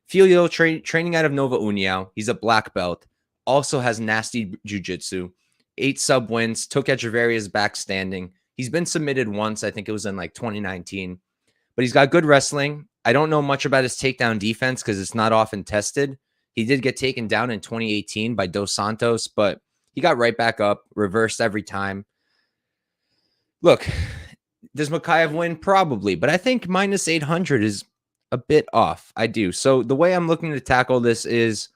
Filho training out of Nova União. He's a black belt. Also has nasty jiu-jitsu. 8 sub wins. Took Echeverria's back standing. He's been submitted once. I think it was in like 2019. But he's got good wrestling. I don't know much about his takedown defense because it's not often tested. He did get taken down in 2018 by Dos Santos, but he got right back up, reversed every time. Look, does Mokaev win? Probably, but I think minus 800 is a bit off. I do. So the way I'm looking to tackle this is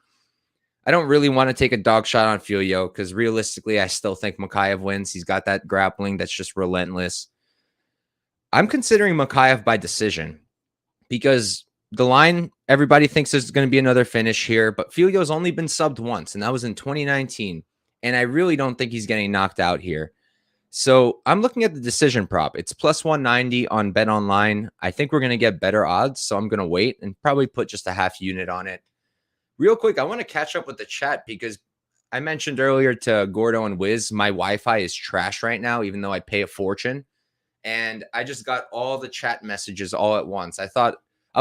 I don't really want to take a dog shot on Filho because realistically, I still think Mokaev wins. He's got that grappling that's just relentless. I'm considering Mokaev by decision because the line, everybody thinks there's going to be another finish here, but Filho's only been subbed once, and that was in 2019. And I really don't think he's getting knocked out here. So I'm looking at the decision prop. It's plus 190 on Bet Online. I think we're going to get better odds, so I'm going to wait and probably put just a half unit on it. Real quick, I want to catch up with the chat because I mentioned earlier to Gordo and Wiz, my Wi-Fi is trash right now, even though I pay a fortune. And I just got all the chat messages all at once. I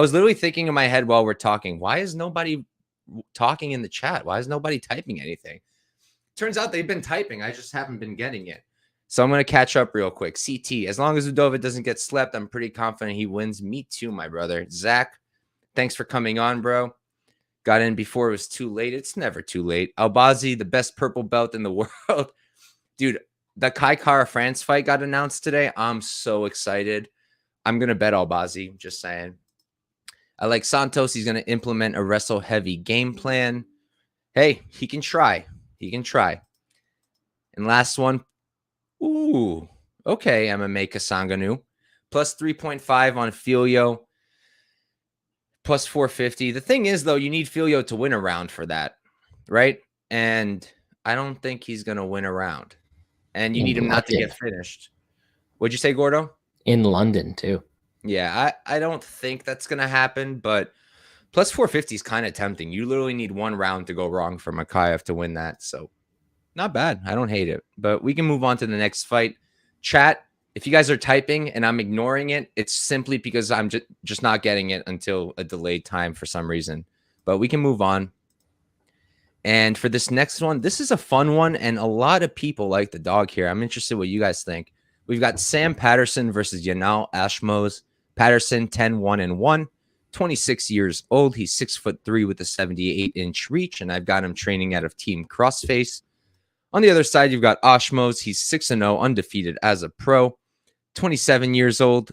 was literally thinking in my head while we're talking, why is nobody talking in the chat? Why is nobody typing anything? Turns out they've been typing. I just haven't been getting it. So I'm going to catch up real quick. CT, as long as Ludovit doesn't get slept, I'm pretty confident he wins. Me too, my brother. Zach, thanks for coming on, bro. Got in before it was too late. It's never too late. Albazi, the best purple belt in the world. Dude, the Kai Kara France fight got announced today. I'm so excited. I'm going to bet Albazi, just saying. I like Santos. He's going to implement a wrestle-heavy game plan. Hey, he can try. He can try. And last one. Ooh, okay, MMA Kasanganu. Plus 3.5 on Filho. Plus 450. The thing is, though, you need Filho to win a round for that, right? And I don't think he's going to win a round. And you need him not to get finished. What'd you say, Gordo? In London, too. Yeah, I don't think that's going to happen, but plus 450 is kind of tempting. You literally need one round to go wrong for Mokaev to win that, so not bad. I don't hate it, but we can move on to the next fight. Chat, if you guys are typing and I'm ignoring it, it's simply because I'm just not getting it until a delayed time for some reason, but we can move on. And for this next one, this is a fun one, and a lot of people like the dog here. I'm interested what you guys think. We've got Sam Patterson versus Yanal Ashmoz. Patterson, 10-1-1, 26 years old. He's 6'3" with a 78-inch reach, and I've got him training out of Team Crossface. On the other side, you've got Ashmoz. He's 6-0, undefeated as a pro, 27 years old.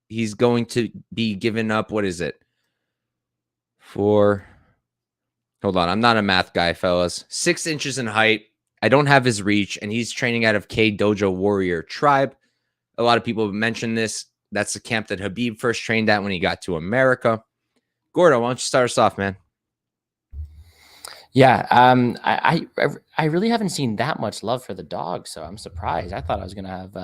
He's going to be giving up, what is it? Hold on, I'm not a math guy, fellas. 6 inches in height. I don't have his reach, and he's training out of K Dojo Warrior Tribe. A lot of people have mentioned this. That's the camp that Khabib first trained at when he got to America. Gordo, why don't you start us off, man? Yeah, I really haven't seen that much love for the dog, so I'm surprised. I thought I was going to have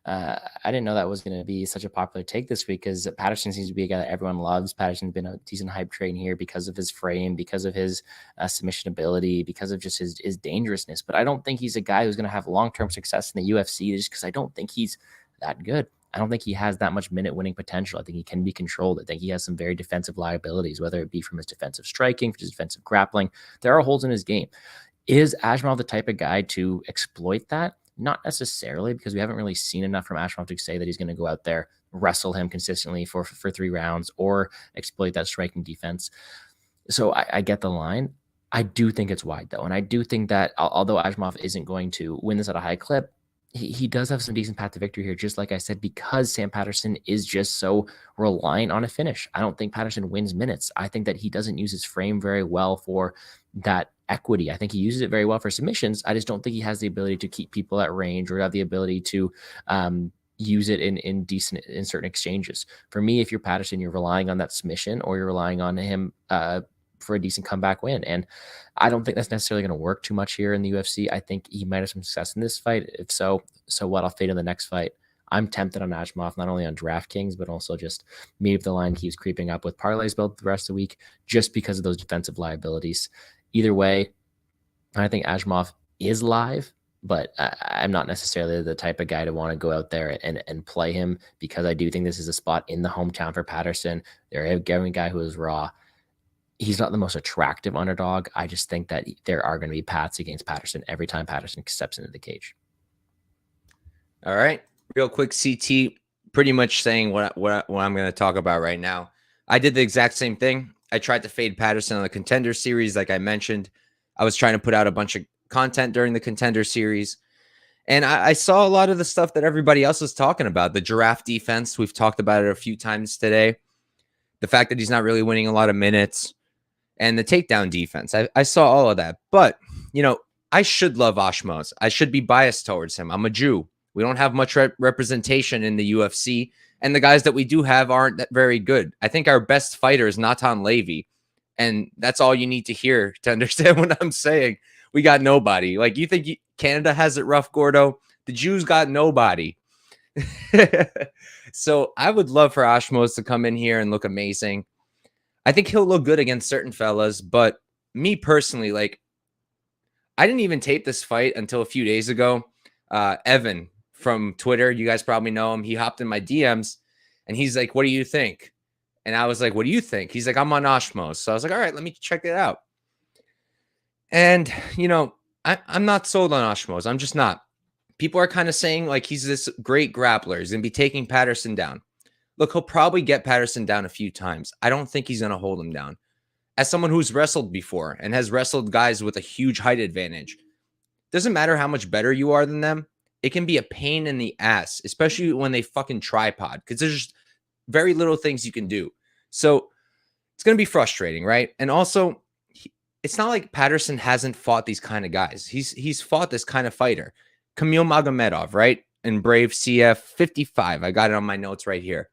I didn't know that was going to be such a popular take this week because Patterson seems to be a guy that everyone loves. Patterson's been a decent hype train here because of his frame, because of his submission ability, because of just his dangerousness. But I don't think he's a guy who's going to have long-term success in the UFC just because I don't think he's that good. I don't think he has that much minute winning potential. I think he can be controlled. I think he has some very defensive liabilities, whether it be from his defensive striking, from his defensive grappling. There are holes in his game. Is Ashmoz the type of guy to exploit that? Not necessarily, because we haven't really seen enough from Ashmoz to say that he's going to go out there, wrestle him consistently for 3 rounds or exploit that striking defense. So I get the line. I do think it's wide, though. And I do think that although Ashmoz isn't going to win this at a high clip, he does have some decent path to victory here, just like I said, because Sam Patterson is just so reliant on a finish. I don't think Patterson wins minutes. I think that he doesn't use his frame very well for that equity. I think he uses it very well for submissions. I just don't think he has the ability to keep people at range or have the ability to use it in certain exchanges. For me, if you're Patterson, you're relying on that submission or you're relying on him for a decent comeback win. And I don't think that's necessarily going to work too much here in the UFC. I think he might have some success in this fight. If so what? I'll fade in the next fight. I'm tempted on Ashmoz, not only on DraftKings, but also just maybe if the line keeps creeping up with parlays built the rest of the week, just because of those defensive liabilities. Either way, I think Ashmoz is live, but I'm not necessarily the type of guy to want to go out there and play him, because I do think this is a spot in the hometown for Patterson. They're getting a guy who is raw. He's not the most attractive underdog. I just think that there are going to be Pats against Patterson every time Patterson steps into the cage. All right. Real quick, CT, pretty much saying what I'm going to talk about right now. I did the exact same thing. I tried to fade Patterson on the Contender Series, like I mentioned. I was trying to put out a bunch of content during the Contender Series. And I saw a lot of the stuff that everybody else was talking about. The giraffe defense, we've talked about it a few times today. The fact that he's not really winning a lot of minutes. And the takedown defense. I saw all of that. But, you know, I should love Ashmoz. I should be biased towards him. I'm a Jew. We don't have much representation in the UFC. And the guys that we do have aren't that very good. I think our best fighter is Natan Levy. And that's all you need to hear to understand what I'm saying. We got nobody. Like, you think Canada has it rough, Gordo? The Jews got nobody. So I would love for Ashmoz to come in here and look amazing. I think he'll look good against certain fellas, but me personally, like, I didn't even tape this fight until a few days ago. Evan from Twitter, you guys probably know him. He hopped in my DMs and he's like, "What do you think?" And I was like, "What do you think?" He's like, "I'm on Ashmoz." So I was like, "All right, let me check it out." And, you know, I'm not sold on Ashmoz. I'm just not. People are kind of saying like he's this great grappler. He's going to be taking Patterson down. Look, he'll probably get Patterson down a few times. I don't think he's going to hold him down. As someone who's wrestled before and has wrestled guys with a huge height advantage, doesn't matter how much better you are than them. It can be a pain in the ass, especially when they fucking tripod, because there's just very little things you can do. So it's going to be frustrating, right? And also, it's not like Patterson hasn't fought these kind of guys. He's fought this kind of fighter. Kamil Magomedov, right? In Brave CF 55. I got it on my notes right here.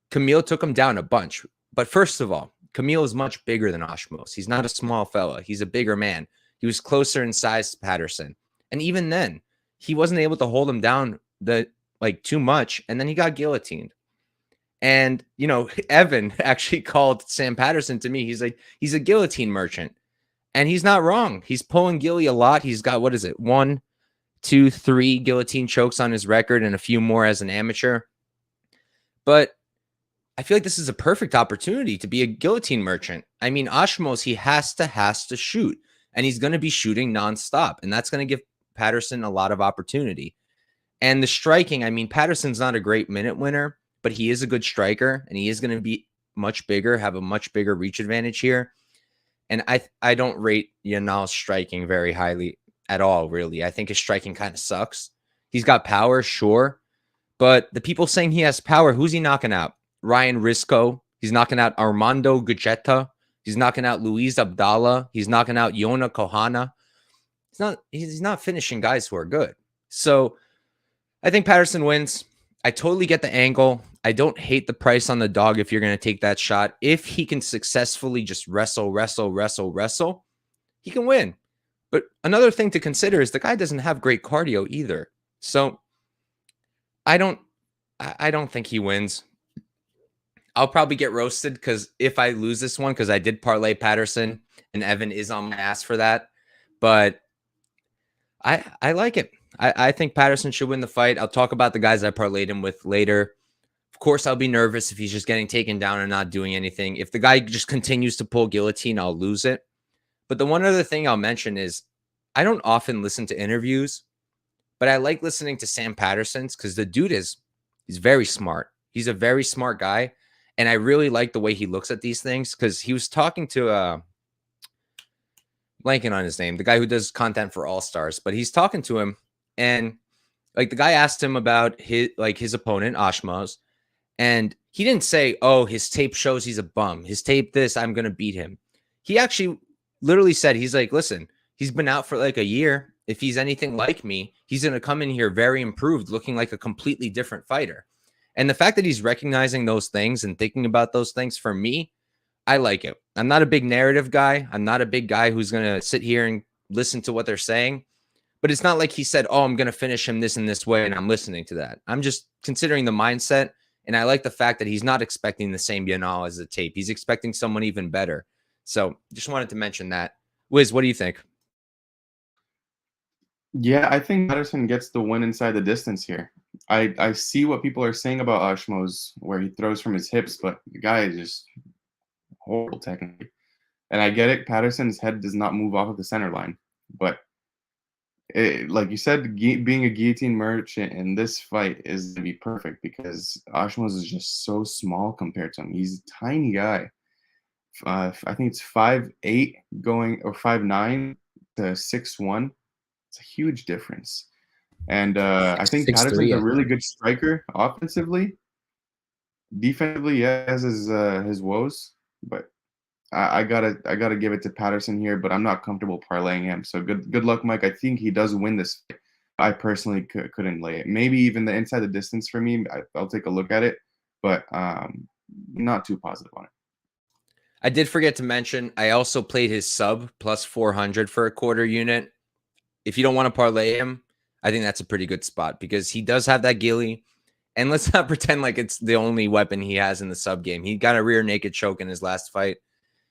Kamil took him down a bunch. But first of all, Kamil is much bigger than Ashmoz. He's not a small fella. He's a bigger man. He was closer in size to Patterson. And even then, he wasn't able to hold him down too much. And then he got guillotined. And, you know, Evan actually called Sam Patterson to me. He's like, he's a guillotine merchant. And he's not wrong. He's pulling Gilly a lot. He's got, 1, 2, 3 guillotine chokes on his record and a few more as an amateur. But I feel like this is a perfect opportunity to be a guillotine merchant. I mean, Ashmoz, he has to shoot. And he's going to be shooting nonstop. And that's going to give Patterson a lot of opportunity. And the striking, I mean, Patterson's not a great minute winner, but he is a good striker. And he is going to be much bigger, have a much bigger reach advantage here. And I don't rate Yanal's striking very highly at all, really. I think his striking kind of sucks. He's got power, sure. But the people saying he has power, who's he knocking out? Ryan Risco. He's knocking out Armando Gugetta. He's knocking out Luis Abdallah. He's knocking out Yona Kohana. He's not finishing guys who are good. So I think Patterson wins. I totally get the angle. I don't hate the price on the dog if you're going to take that shot. If he can successfully just wrestle, he can win. But another thing to consider is the guy doesn't have great cardio either. So I don't think he wins. I'll probably get roasted because if I lose this one, because I did parlay Patterson and Evan is on my ass for that. But I like it. I think Patterson should win the fight. I'll talk about the guys I parlayed him with later. Of course, I'll be nervous if he's just getting taken down and not doing anything. If the guy just continues to pull guillotine, I'll lose it. But the one other thing I'll mention is I don't often listen to interviews, but I like listening to Sam Patterson's because the dude he's very smart. He's a very smart guy. And I really like the way he looks at these things because he was talking to blanking on his name, the guy who does content for All Stars, but he's talking to him and like the guy asked him about his opponent, Ashmoz, and he didn't say, "Oh, his tape shows he's a bum. His tape this, I'm going to beat him." He actually literally said, he's like, "Listen, he's been out for like a year. If he's anything like me, he's going to come in here very improved, looking like a completely different fighter." And the fact that he's recognizing those things and thinking about those things, for me, I like it. I'm not a big narrative guy. I'm not a big guy who's going to sit here and listen to what they're saying. But it's not like he said, "Oh, I'm going to finish him this and this way," and I'm listening to that. I'm just considering the mindset, and I like the fact that he's not expecting the same Yanal as the tape. He's expecting someone even better. So just wanted to mention that. Wiz, what do you think? Yeah, I think Patterson gets the win inside the distance here. I see what people are saying about Ashmoz, where he throws from his hips, but the guy is just horrible technically. And I get it, Patterson's head does not move off of the center line, but like you said, being a guillotine merchant in this fight is to be perfect because Ashmoz is just so small compared to him. He's a tiny guy. I think it's 5'8" going or 5'9" to 6'1". It's a huge difference. And I think 6'3", Patterson's a really good striker offensively. Defensively, yeah, has his woes, but I gotta give it to Patterson here. But I'm not comfortable parlaying him. So good luck, Mike. I think he does win this fight. I personally couldn't lay it. Maybe even the inside the distance for me. I'll take a look at it, but not too positive on it. I did forget to mention, I also played his sub plus 400 for a quarter unit. If you don't want to parlay him, I think that's a pretty good spot because he does have that ghillie. And let's not pretend like it's the only weapon he has in the sub game. He got a rear naked choke in his last fight.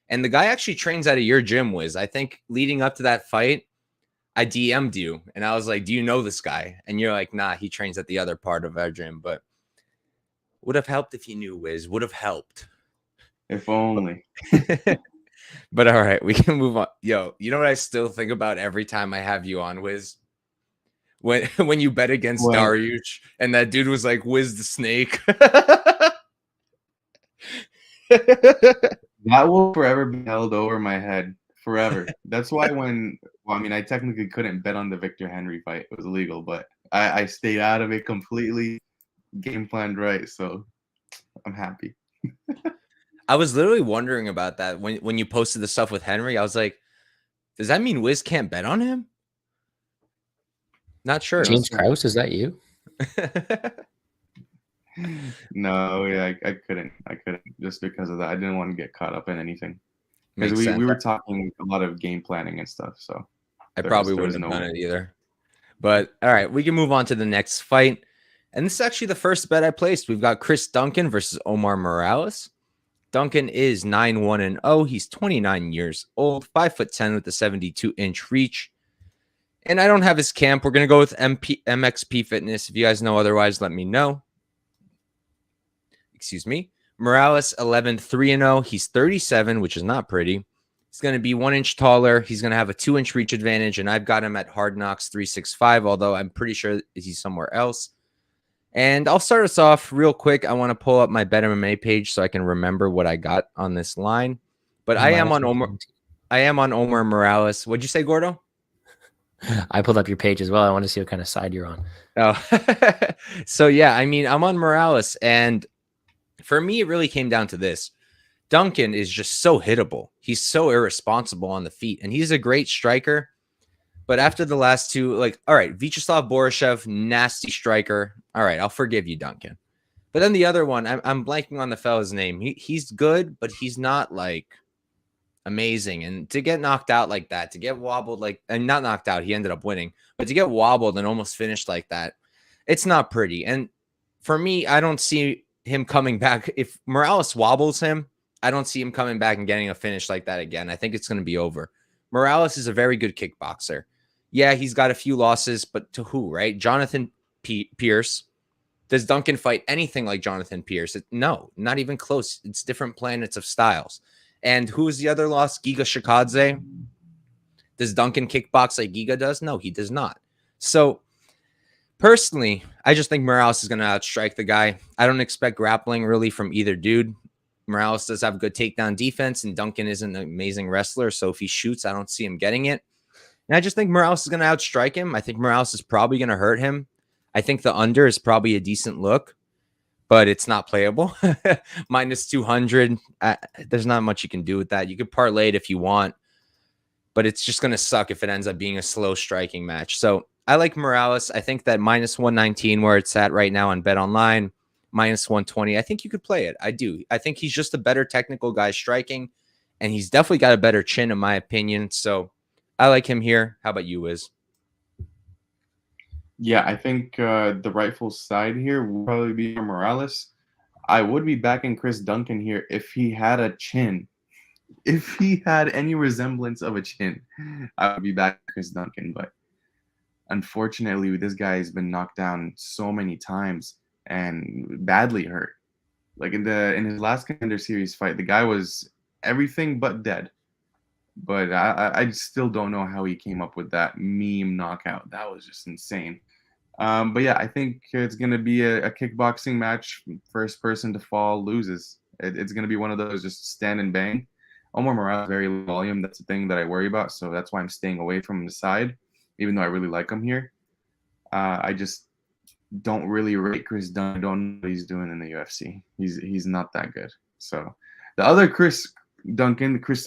And the guy actually trains out of your gym, Wiz. I think leading up to that fight, I DM'd you. And I was like, do you know this guy? And you're like, nah, he trains at the other part of our gym. But would have helped if you knew, Wiz. Would have helped. If only. But all right, we can move on. Yo, you know what I still think about every time I have you on, Wiz? When you bet against Dariush and that dude was like, Wiz the snake. That will forever be held over my head. Forever. That's why I technically couldn't bet on the Victor Henry fight. It was illegal, but I stayed out of it completely. Game planned right, so I'm happy. I was literally wondering about that when you posted the stuff with Henry. I was like, does that mean Wiz can't bet on him? Not sure. James Krause, is that you? No, yeah, I couldn't just because of that. I didn't want to get caught up in anything because we were talking a lot of game planning and stuff. So I probably wouldn't have done it either. But all right, we can move on to the next fight. And this is actually the first bet I placed. We've got Chris Duncan versus Omar Morales. Duncan is 9-1-0. He's 29 years old, 5'10" with a 72-inch reach. And I don't have his camp. We're going to go with MXP Fitness. If you guys know otherwise, let me know. Excuse me. Morales, 11-3-0. He's 37, which is not pretty. He's going to be 1 inch taller. He's going to have a 2-inch reach advantage. And I've got him at Hard Knocks 365, although I'm pretty sure he's somewhere else. And I'll start us off real quick. I want to pull up my BetMMA page so I can remember what I got on this line. But I am on Omar Morales. What'd you say, Gordo? I pulled up your page as well. I want to see what kind of side you're on. Oh, so yeah, I mean, I'm on Morales. And for me, it really came down to this. Duncan is just so hittable. He's so irresponsible on the feet. And he's a great striker. But after the last two, like, all right, Vyacheslav Borishev, nasty striker. All right, I'll forgive you, Duncan. But then the other one, I'm blanking on the fella's name. He's good, but he's not, like, amazing. And to get knocked out like that, to get wobbled like, and not knocked out, he ended up winning. But to get wobbled and almost finished like that, it's not pretty. And for me, I don't see him coming back. If Morales wobbles him, I don't see him coming back and getting a finish like that again. I think it's going to be over. Morales is a very good kickboxer. Yeah, he's got a few losses, but to who, right? Jonathan Pierce. Does Duncan fight anything like Jonathan Pierce? No, not even close. It's different planets of styles. And who's the other loss? Giga Shikadze. Does Duncan kickbox like Giga does? No, he does not. So, personally, I just think Morales is going to outstrike the guy. I don't expect grappling really from either dude. Morales does have good takedown defense, and Duncan is an amazing wrestler. So if he shoots, I don't see him getting it. And I just think Morales is going to outstrike him. I think Morales is probably going to hurt him. I think the under is probably a decent look, but it's not playable. Minus 200. There's not much you can do with that. You could parlay it if you want, but it's just going to suck if it ends up being a slow striking match. So I like Morales. I think that minus 119 where it's at right now on Bet Online, minus 120. I think you could play it. I do. I think he's just a better technical guy striking, and he's definitely got a better chin in my opinion. So I like him here. How about you, Wiz? Yeah, I think the rightful side here will probably be Morales. I would be backing Chris Duncan here if he had a chin. If he had any resemblance of a chin, I would be backing Chris Duncan. But unfortunately, this guy has been knocked down so many times and badly hurt. Like in his last Contender Series fight, the guy was everything but dead. But I still don't know how he came up with that meme knockout. That was just insane. But yeah, I think it's going to be a kickboxing match. First person to fall loses. It's going to be one of those just stand and bang. Omar Morales very low volume. That's the thing that I worry about. So that's why I'm staying away from the side, even though I really like him here. I just don't really rate Chris Duncan. I don't know what he's doing in the UFC. He's not that good. So the other Chris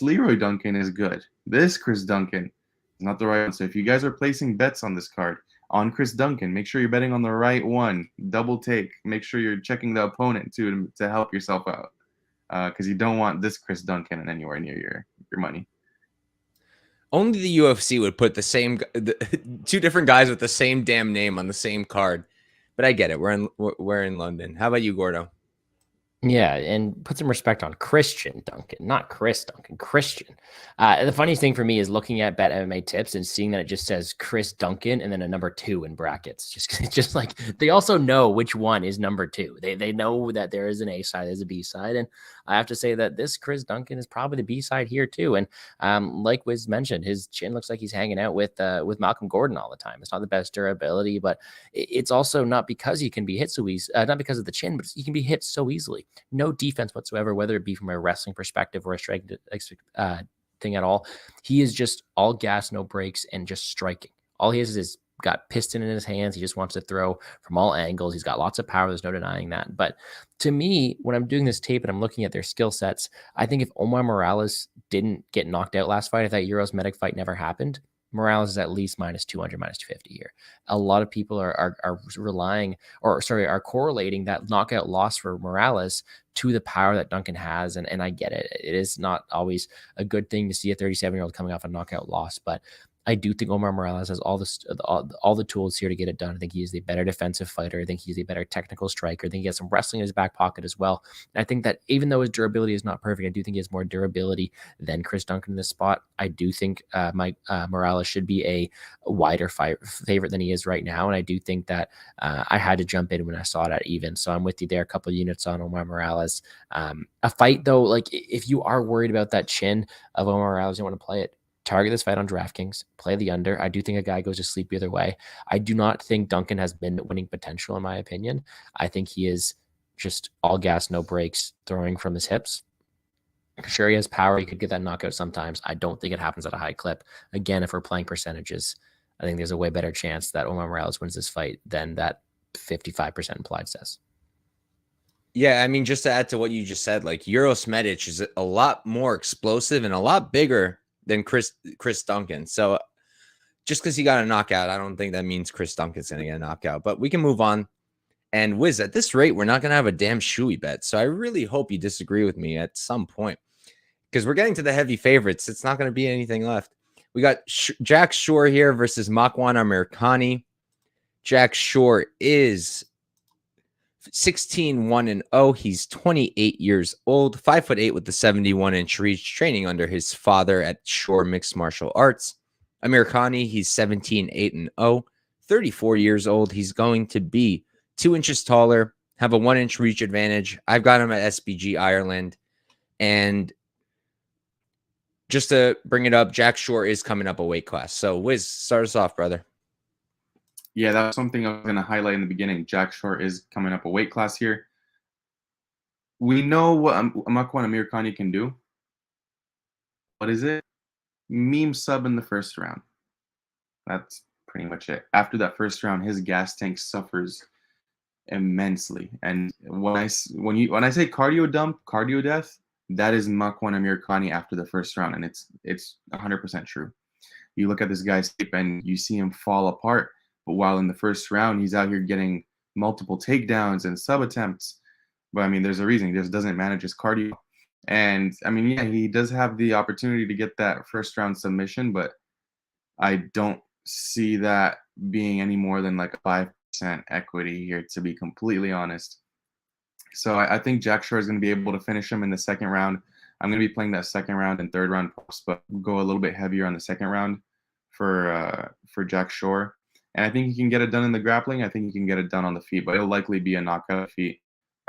Leroy Duncan is good. This Chris Duncan is not the right one. So if you guys are placing bets on this card, on Chris Duncan, make sure you're betting on the right one. Double take. Make sure you're checking the opponent too to help yourself out, because you don't want this Chris Duncan anywhere near your money. Only the UFC would put two different guys with the same damn name on the same card. But I get it. We're in London. How about you, Gordo? Yeah, and put some respect on Christian Duncan, not Chris Duncan, Christian. The funniest thing for me is looking at Bet MMA tips and seeing that it just says Chris Duncan and then a number 2 in brackets. Just like they also know which one is number 2. They know that there is an A side, there's a B side, and I have to say that this Chris Duncan is probably the B side here too. And like Wiz mentioned, his chin looks like he's hanging out with Malcolm Gordon all the time. It's not the best durability, but it's also not because he can be hit so easy, not because of the chin, but he can be hit so easily. No defense whatsoever, whether it be from a wrestling perspective or a strike thing at all. He is just all gas, no brakes, and just striking. All he is got piston in his hands. He just wants to throw from all angles. He's got lots of power. There's no denying that. But to me, when I'm doing this tape and I'm looking at their skill sets, I think if Omar Morales didn't get knocked out last fight, if that Euros Medic fight never happened, Morales is at least minus 200, minus 250 here. A lot of people are correlating that knockout loss for Morales to the power that Duncan has. And I get it. It is not always a good thing to see a 37-year-old coming off a knockout loss, but I do think Omar Morales has all the tools here to get it done. I think he is the better defensive fighter. I think he's a better technical striker. I think he has some wrestling in his back pocket as well. And I think that even though his durability is not perfect, I do think he has more durability than Chris Duncan in this spot. I do think Morales should be a wider favorite than he is right now. And I do think that I had to jump in when I saw it at even. So I'm with you there. A couple of units on Omar Morales. A fight though, like if you are worried about that chin of Omar Morales, you want to play it. Target this fight on DraftKings, play the under. I do think a guy goes to sleep either way. I do not think Duncan has been winning potential, in my opinion. I think he is just all gas, no brakes, throwing from his hips. Sure, he has power. He could get that knockout sometimes. I don't think it happens at a high clip. Again, if we're playing percentages, I think there's a way better chance that Omar Morales wins this fight than that 55% implied says. Yeah, I mean, just to add to what you just said, like Euros Medic is a lot more explosive and a lot bigger than Chris Duncan. So just because he got a knockout, I don't think that means Chris Duncan's going to get a knockout. But we can move on. And Wiz, at this rate, we're not going to have a damn shoey bet. So I really hope you disagree with me at some point, because we're getting to the heavy favorites. It's not going to be anything left. We got Jack Shore here versus Makwan Amirkhani. Jack Shore is 16-1-0. He's 28 years old, 5'8" with the 71-inch reach, training under his father at Shore Mixed Martial Arts. Amirkhani, he's 17-8-0, 34 years old. He's going to be 2 inches taller, have a 1-inch reach advantage. I've got him at SBG Ireland. And just to bring it up, Jack Shore is coming up a weight class. So Wiz, start us off, brother. Yeah, that's something I was going to highlight in the beginning. Jack Shore is coming up a weight class here. We know what Makwan Amirkhani can do. What is it? Meme sub in the first round. That's pretty much it. After that first round, his gas tank suffers immensely. And when I say cardio dump, cardio death, that is Makwan Amirkhani after the first round, and it's 100% true. You look at this guy's tape and you see him fall apart. But while in the first round, he's out here getting multiple takedowns and sub attempts. But I mean, there's a reason. He just doesn't manage his cardio. And I mean, yeah, he does have the opportunity to get that first round submission, but I don't see that being any more than like a 5% equity here, to be completely honest. So I think Jack Shore is going to be able to finish him in the second round. I'm going to be playing that second round and third round props, but go a little bit heavier on the second round for Jack Shore. And I think he can get it done in the grappling. I think he can get it done on the feet, but it'll likely be a knockout feet.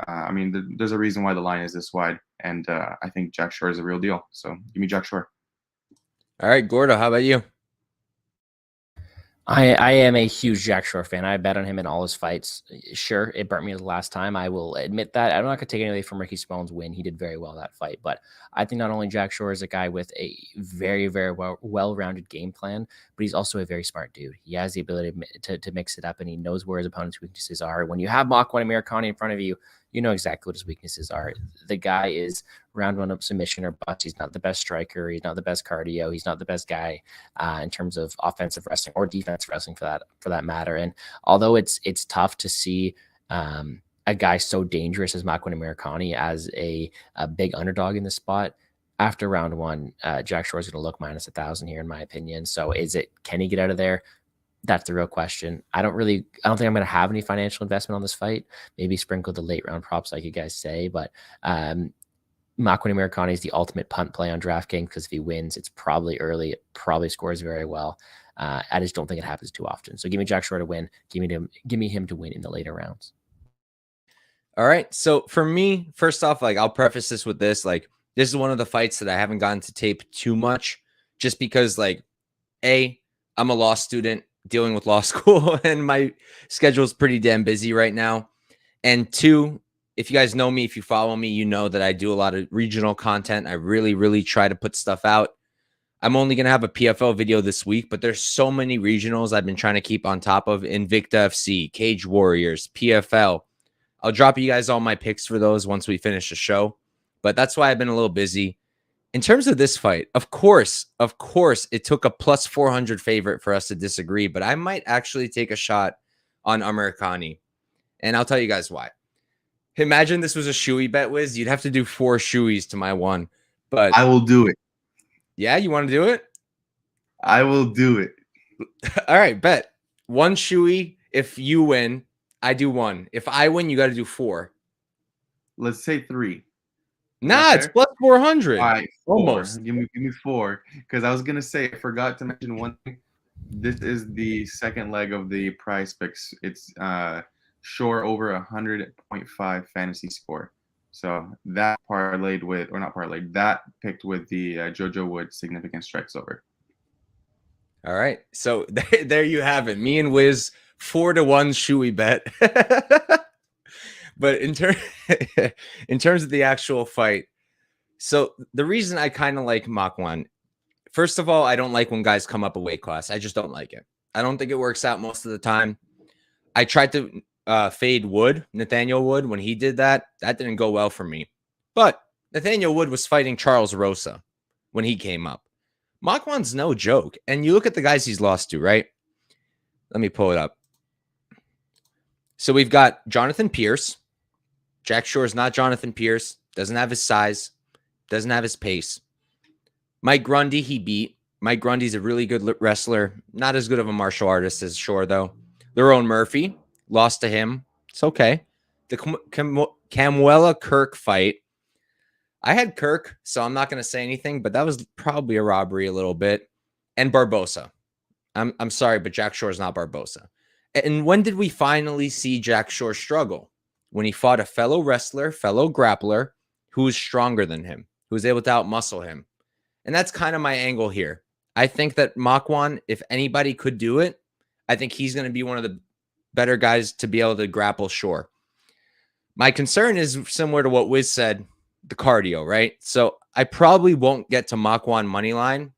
I mean, there's a reason why the line is this wide, and I think Jack Shore is a real deal. So give me Jack Shore. All right, Gordo, how about you? I am a huge Jack Shore fan. I bet on him in all his fights. Sure, it burnt me the last time. I will admit that. I'm not going to take anything from Ricky Simone's win. He did very well that fight. But I think not only Jack Shore is a guy with a very, very well-rounded game plan, but he's also a very smart dude. He has the ability to mix it up, and he knows where his opponent's weaknesses are. When you have Makwan and Amirkhani in front of you, you know exactly what his weaknesses are. The guy is round one up submission or bust. He's not the best striker. He's not the best cardio. He's not the best guy in terms of offensive wrestling or defensive wrestling for that matter. And although it's tough to see a guy so dangerous as Makwan Amirkhani as a big underdog in this spot, after round one, Jack Shore is going to look minus 1,000 here, in my opinion. So can he get out of there? That's the real question. I don't think I'm going to have any financial investment on this fight. Maybe sprinkle the late round props, like you guys say, but Makwan Amirkhani is the ultimate punt play on DraftKings because if he wins, it's probably early. It probably scores very well. I just don't think it happens too often. So give me Jack Shore to win. Give me him to win in the later rounds. All right. So for me, first off, like I'll preface this with this, like this is one of the fights that I haven't gotten to tape too much, just because like I'm a law student dealing with law school and my schedule is pretty damn busy right now. And two, if you guys know me, if you follow me, you know that I do a lot of regional content. I really, really try to put stuff out. I'm only going to have a PFL video this week, but there's so many regionals I've been trying to keep on top of. Invicta FC, Cage Warriors, PFL. I'll drop you guys all my picks for those once we finish the show. But that's why I've been a little busy. In terms of this fight, of course, it took a plus 400 favorite for us to disagree, but I might actually take a shot on Amirkhani. And I'll tell you guys why. Imagine this was a shoey bet, Wiz. You'd have to do 4 shoeys to my 1. But I will do it. Yeah, you want to do it? I will do it. All right, bet. 1 shoey. If you win, I do 1. If I win, you got to do 4. Let's say 3. Nah, it's plus 400. All right, 4. Almost. Give me 4. Because I was gonna say, I forgot to mention one thing. This is the second leg of the prize picks. It's Shore over 100.5 fantasy score. So that parlayed with, or not parlayed, that picked with the JoJo Wood significant strikes over. All right, so there you have it. Me and Wiz 4-1 shoey bet. But in terms of the actual fight, so the reason I kind of like Makwan, first of all, I don't like when guys come up a weight class. I just don't like it. I don't think it works out most of the time. I tried to fade Nathaniel Wood, when he did that. That didn't go well for me. But Nathaniel Wood was fighting Charles Rosa when he came up. Makwan's no joke. And you look at the guys he's lost to, right? Let me pull it up. So we've got Jonathan Pierce. Jack Shore is not Jonathan Pierce. Doesn't have his size. Doesn't have his pace. Mike Grundy, he beat. Mike Grundy's a really good wrestler. Not as good of a martial artist as Shore, though. Lerone Murphy, lost to him. It's okay. The Camuela Kirk fight. I had Kirk, so I'm not going to say anything, but that was probably a robbery a little bit. And Barbosa. I'm sorry, but Jack Shore is not Barbosa. And when did we finally see Jack Shore struggle? When he fought a fellow wrestler, fellow grappler, who was stronger than him, who was able to outmuscle him. And that's kind of my angle here. I think that Makwan, if anybody could do it, I think he's going to be one of the better guys to be able to grapple Shore. My concern is similar to what Wiz said, the cardio, right? So I probably won't get to Makwan money line,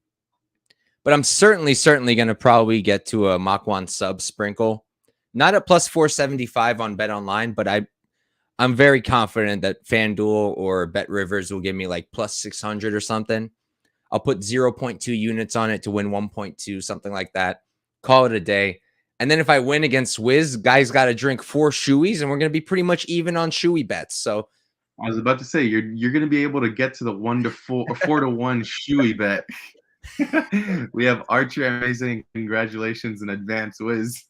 but I'm certainly going to probably get to a Makwan sub sprinkle. Not at plus 475 on Bet Online, but I'm very confident that FanDuel or Bet Rivers will give me like plus 600 or something. I'll put 0.2 units on it to win 1.2, something like that. Call it a day. And then if I win against Wiz, guys got to drink 4 shoeys, and we're going to be pretty much even on shoey bets. So I was about to say, you're going to be able to get to the 1-4 or 4-1 shoey bet. We have Archer Amazing. Congratulations in advance, Wiz.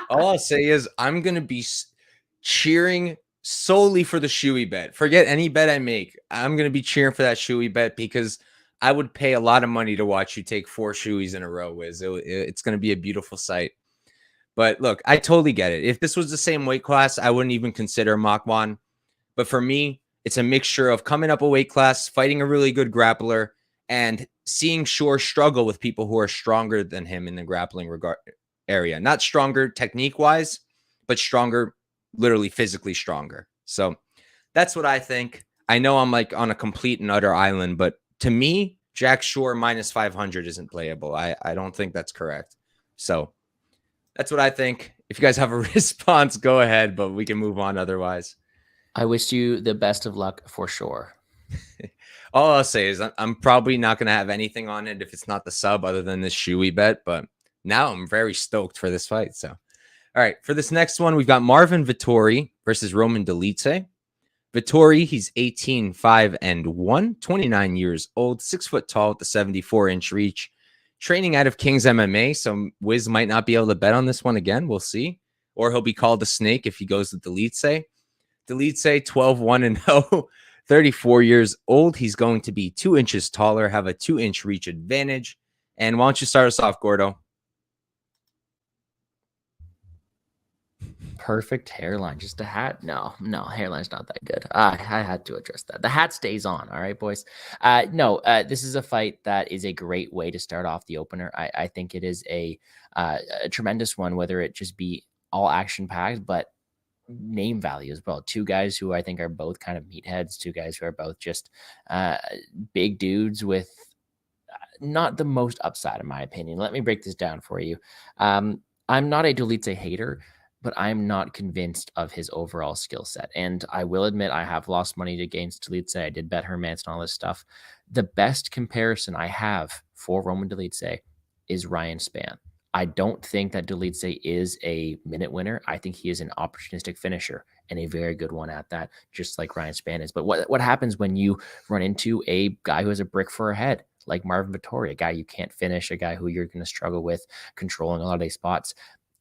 All I'll say is I'm going to be cheering solely for the shoey bet. Forget any bet I make. I'm going to be cheering for that shoey bet because I would pay a lot of money to watch you take 4 shoeys in a row, Wiz. It's going to be a beautiful sight. But look, I totally get it. If this was the same weight class, I wouldn't even consider Makwan. But for me, it's a mixture of coming up a weight class, fighting a really good grappler, and seeing Shore struggle with people who are stronger than him in the grappling area. Not stronger technique-wise, but stronger, literally physically stronger. So that's what I think. I know I'm like on a complete and utter island, but to me, Jack Shore minus 500 isn't playable. I don't think that's correct. So that's what I think. If you guys have a response, go ahead, but we can move on otherwise. I wish you the best of luck for sure. All I'll say is I'm probably not going to have anything on it if it's not the sub other than this shoey bet, but now I'm very stoked for this fight. So, all right, for this next one, we've got Marvin Vettori versus Roman Dolidze. Vettori, he's 18, 5 and 1, 29 years old, 6 foot tall with the 74-inch reach, training out of King's MMA. So Wiz might not be able to bet on this one again. We'll see. Or he'll be called a snake if he goes to Dolidze. Dolidze, 12, 1 and 0, 34 years old. He's going to be 2 inches taller, have a 2-inch reach advantage. And why don't you start us off, Gordo? Perfect hairline, just a hat. No, hairline's not that good. I had to address that. The hat stays on. All right, boys. This is a fight that is a great way to start off the opener. I think it is a tremendous one, whether it just be all action packed, but name value as well. 2 guys who I think are both kind of meatheads, 2 guys who are both just big dudes with not the most upside, in my opinion. Let me break this down for you. I'm not a Dolidze hater, but I'm not convinced of his overall skill set. And I will admit I have lost money against Dolidze. I did bet Hermance and all this stuff. The best comparison I have for Roman Dolidze is Ryan Spann. I don't think that Dolidze is a minute winner. I think he is an opportunistic finisher and a very good one at that, just like Ryan Spann is. But what happens when you run into a guy who has a brick for a head, like Marvin Vettori, a guy you can't finish, a guy who you're going to struggle with controlling a lot of these spots?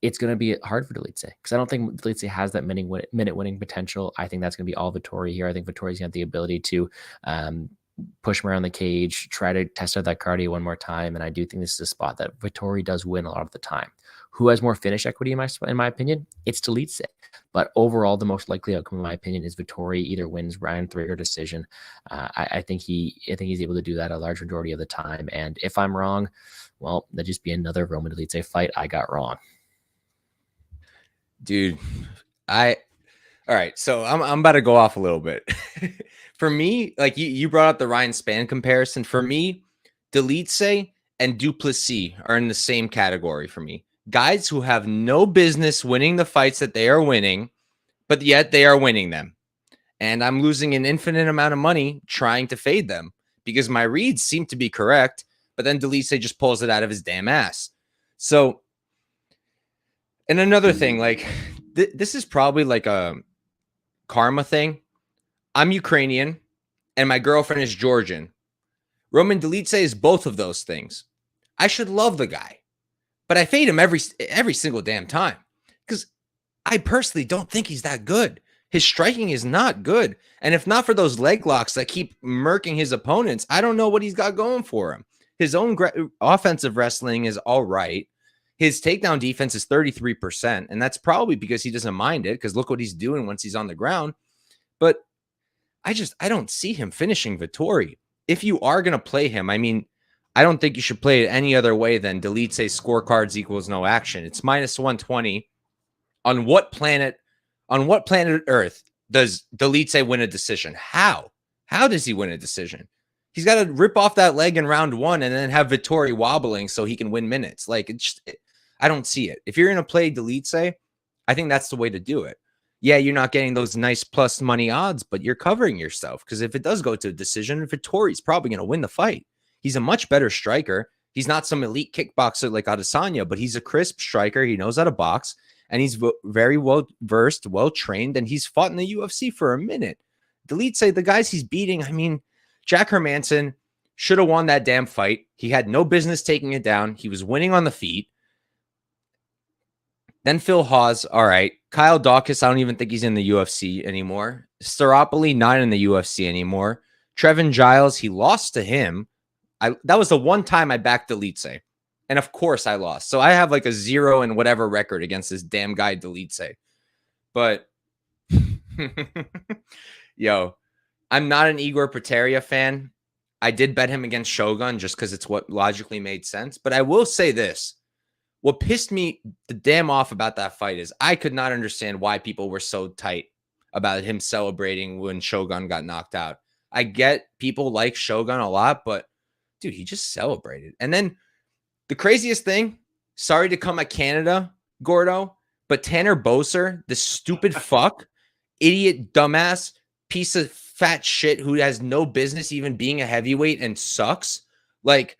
It's going to be hard for Dolidze because I don't think Dolidze has that minute winning potential. I think that's going to be all Vettori here. I think Vettori's got the ability to push him around the cage, try to test out that cardio one more time. And I do think this is a spot that Vettori does win a lot of the time. Who has more finish equity in my opinion? It's Dolidze. But overall, the most likely outcome, in my opinion, is Vettori either wins round 3 or decision. I think he's able to do that a large majority of the time. And if I'm wrong, well, that'd just be another Roman Dolidze fight I got wrong. Dude, all right. So I'm about to go off a little bit. For me, like you brought up the Ryan Spann comparison. For me, Dolidze and Duplessis are in the same category for me. Guys who have no business winning the fights that they are winning, but yet they are winning them. And I'm losing an infinite amount of money trying to fade them because my reads seem to be correct, but then Dolidze just pulls it out of his damn ass. So, and another thing, like this is probably like a karma thing. I'm Ukrainian and my girlfriend is Georgian. Roman Dolidze is both of those things. I should love the guy, but I fade him every single damn time because I personally don't think he's that good. His striking is not good. And if not for those leg locks that keep murking his opponents, I don't know what he's got going for him. His own offensive wrestling is all right. His takedown defense is 33%, and that's probably because he doesn't mind it because look what he's doing once he's on the ground. But I don't see him finishing Vettori. If you are going to play him, I mean, I don't think you should play it any other way than Dolidze scorecards equals no action. It's minus 120. On what planet Earth does Dolidze win a decision? How does he win a decision? He's got to rip off that leg in round 1 and then have Vettori wobbling so he can win minutes. Like, I don't see it. If you're going to play Dolidze, I think that's the way to do it. Yeah, you're not getting those nice plus money odds, but you're covering yourself because if it does go to a decision, Vettori's probably going to win the fight. He's a much better striker. He's not some elite kickboxer like Adesanya, but he's a crisp striker. He knows how to box, and he's very well versed, well trained, and he's fought in the UFC for a minute. Dolidze, the guys he's beating, I mean, Jack Hermanson should have won that damn fight. He had no business taking it down. He was winning on the feet. Then Phil Hawes, all right. Kyle Dawkins, I don't even think he's in the UFC anymore. Staropoli, not in the UFC anymore. Trevin Giles, he lost to him. That was the one time I backed Dolidze. And of course I lost. So I have like a 0 and whatever record against this damn guy Dolidze. But yo, I'm not an Igor Prateria fan. I did bet him against Shogun just because it's what logically made sense. But I will say this. What pissed me the damn off about that fight is I could not understand why people were so tight about him celebrating when Shogun got knocked out. I get people like Shogun a lot, but dude, he just celebrated. And then the craziest thing, sorry to come at Canada, Gordo, but Tanner Boser, the stupid fuck, idiot, dumbass, piece of fat shit who has no business even being a heavyweight and sucks. Like,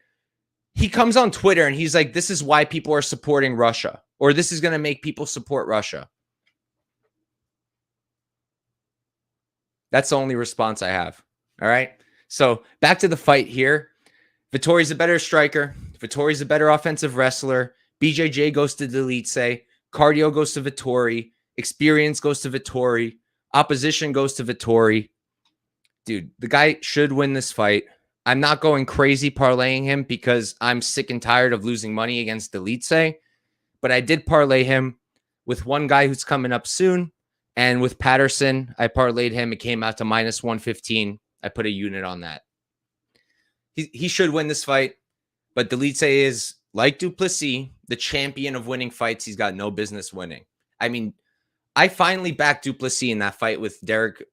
he comes on Twitter and he's like, this is why people are supporting Russia, or this is going to make people support Russia. That's the only response I have. All right. So back to the fight here. Vettori's a better striker. Vettori's a better offensive wrestler. BJJ goes to Dolidze. Cardio goes to Vettori. Experience goes to Vettori. Opposition goes to Vettori. Dude, the guy should win this fight. I'm not going crazy parlaying him because I'm sick and tired of losing money against Dolidze. But I did parlay him with one guy who's coming up soon. And with Patterson, I parlayed him. It came out to minus 115. I put a unit on that. He should win this fight. But Dolidze is, like Duplessis, the champion of winning fights. He's got no business winning. I mean, I finally backed Duplessis in that fight with Derek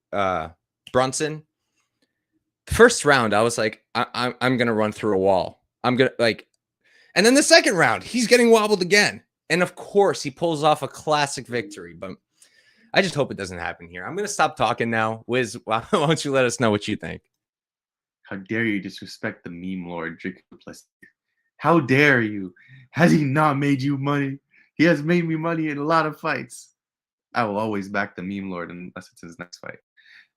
Brunson. First round, I was like, I'm going to run through a wall. I'm going to like, and then the second round, he's getting wobbled again. And of course, he pulls off a classic victory. But I just hope it doesn't happen here. I'm going to stop talking now. Wiz, why don't you let us know what you think? How dare you disrespect the meme lord, Jacob Duplessis? How dare you? Has he not made you money? He has made me money in a lot of fights. I will always back the meme lord unless it's his next fight.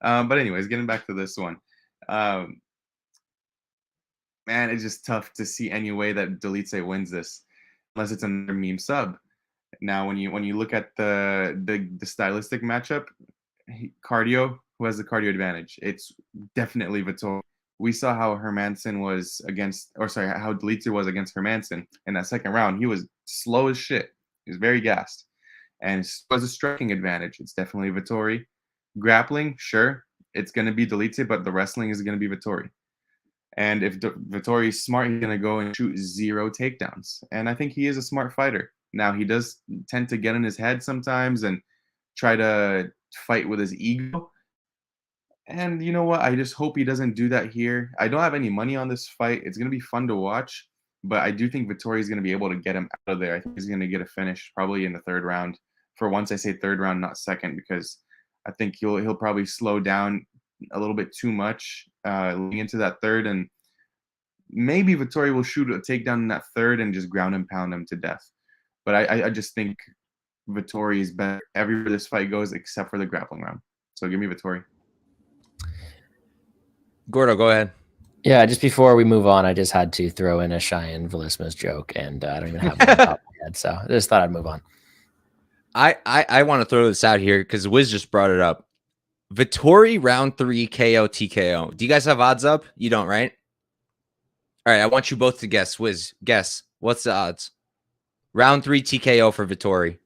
But anyways, getting back to this one. Man, it's just tough to see any way that Dolidze wins this, unless it's another meme sub. Now, when you look at the stylistic matchup, cardio, who has the cardio advantage? It's definitely Vettori. We saw how Hermanson was against, or sorry, how Dolidze was against Hermanson in that second round. He was slow as shit. He was very gassed, and it was a striking advantage. It's definitely Vettori. Grappling, sure, it's going to be Dolidze, but the wrestling is going to be Vettori. And if Vettori is smart, he's going to go and shoot 0 takedowns. And I think he is a smart fighter. Now, he does tend to get in his head sometimes and try to fight with his ego. And you know what? I just hope he doesn't do that here. I don't have any money on this fight. It's going to be fun to watch. But I do think Vettori is going to be able to get him out of there. I think he's going to get a finish probably in the third round. For once, I say third round, not second, because I think he'll probably slow down a little bit too much leading into that third. And maybe Vettori will shoot a takedown in that third and just ground and pound him to death. But I just think Vettori is better everywhere this fight goes except for the grappling round. So give me Vettori. Gordo, go ahead. Yeah, just before we move on, I just had to throw in a Cheyenne Velisma's joke, and I don't even have it on top of my head, so I just thought I'd move on. I want to throw this out here because Wiz just brought it up. Vettori round 3 KO TKO. Do you guys have odds up? You don't, right? All right, I want you both to guess. Wiz, guess. What's the odds? Round 3 TKO for Vettori.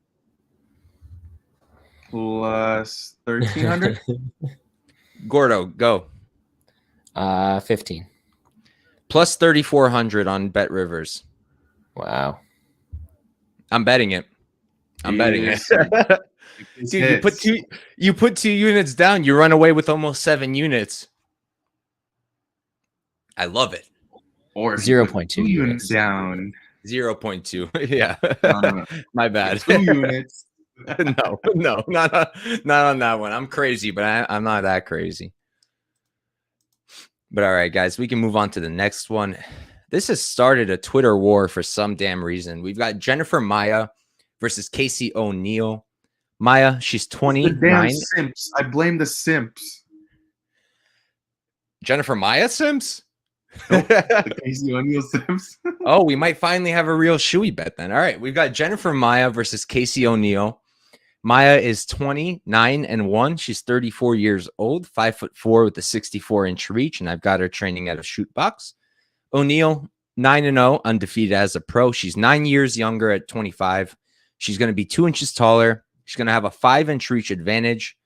Plus 1,300. Gordo, go. 15. Plus 3,400 on Bet Rivers. Wow. I'm betting it. I'm betting it. Dude, you put two units down, you run away with almost 7 units. I love it. Or 0.2 units down. 0.2. Yeah. No. My bad. 2 units. No, not on that one. I'm crazy, but I'm not that crazy. But all right, guys, we can move on to the next one. This has started a Twitter war for some damn reason. We've got Jennifer Maia versus Casey O'Neill. Maia, she's 29. Damn simps. I blame the simps. Jennifer Maia simps? Nope, the Casey O'Neill simps. Oh, we might finally have a real shoey bet then. All right, we've got Jennifer Maia versus Casey O'Neill. Maia is 29-1. She's 34 years old, 5'4" with a 64-inch reach, and I've got her training at a shoot box. O'Neill, 9-0, undefeated as a pro. She's 9 years younger at 25. She's going to be 2 inches taller. She's going to have a 5-inch reach advantage.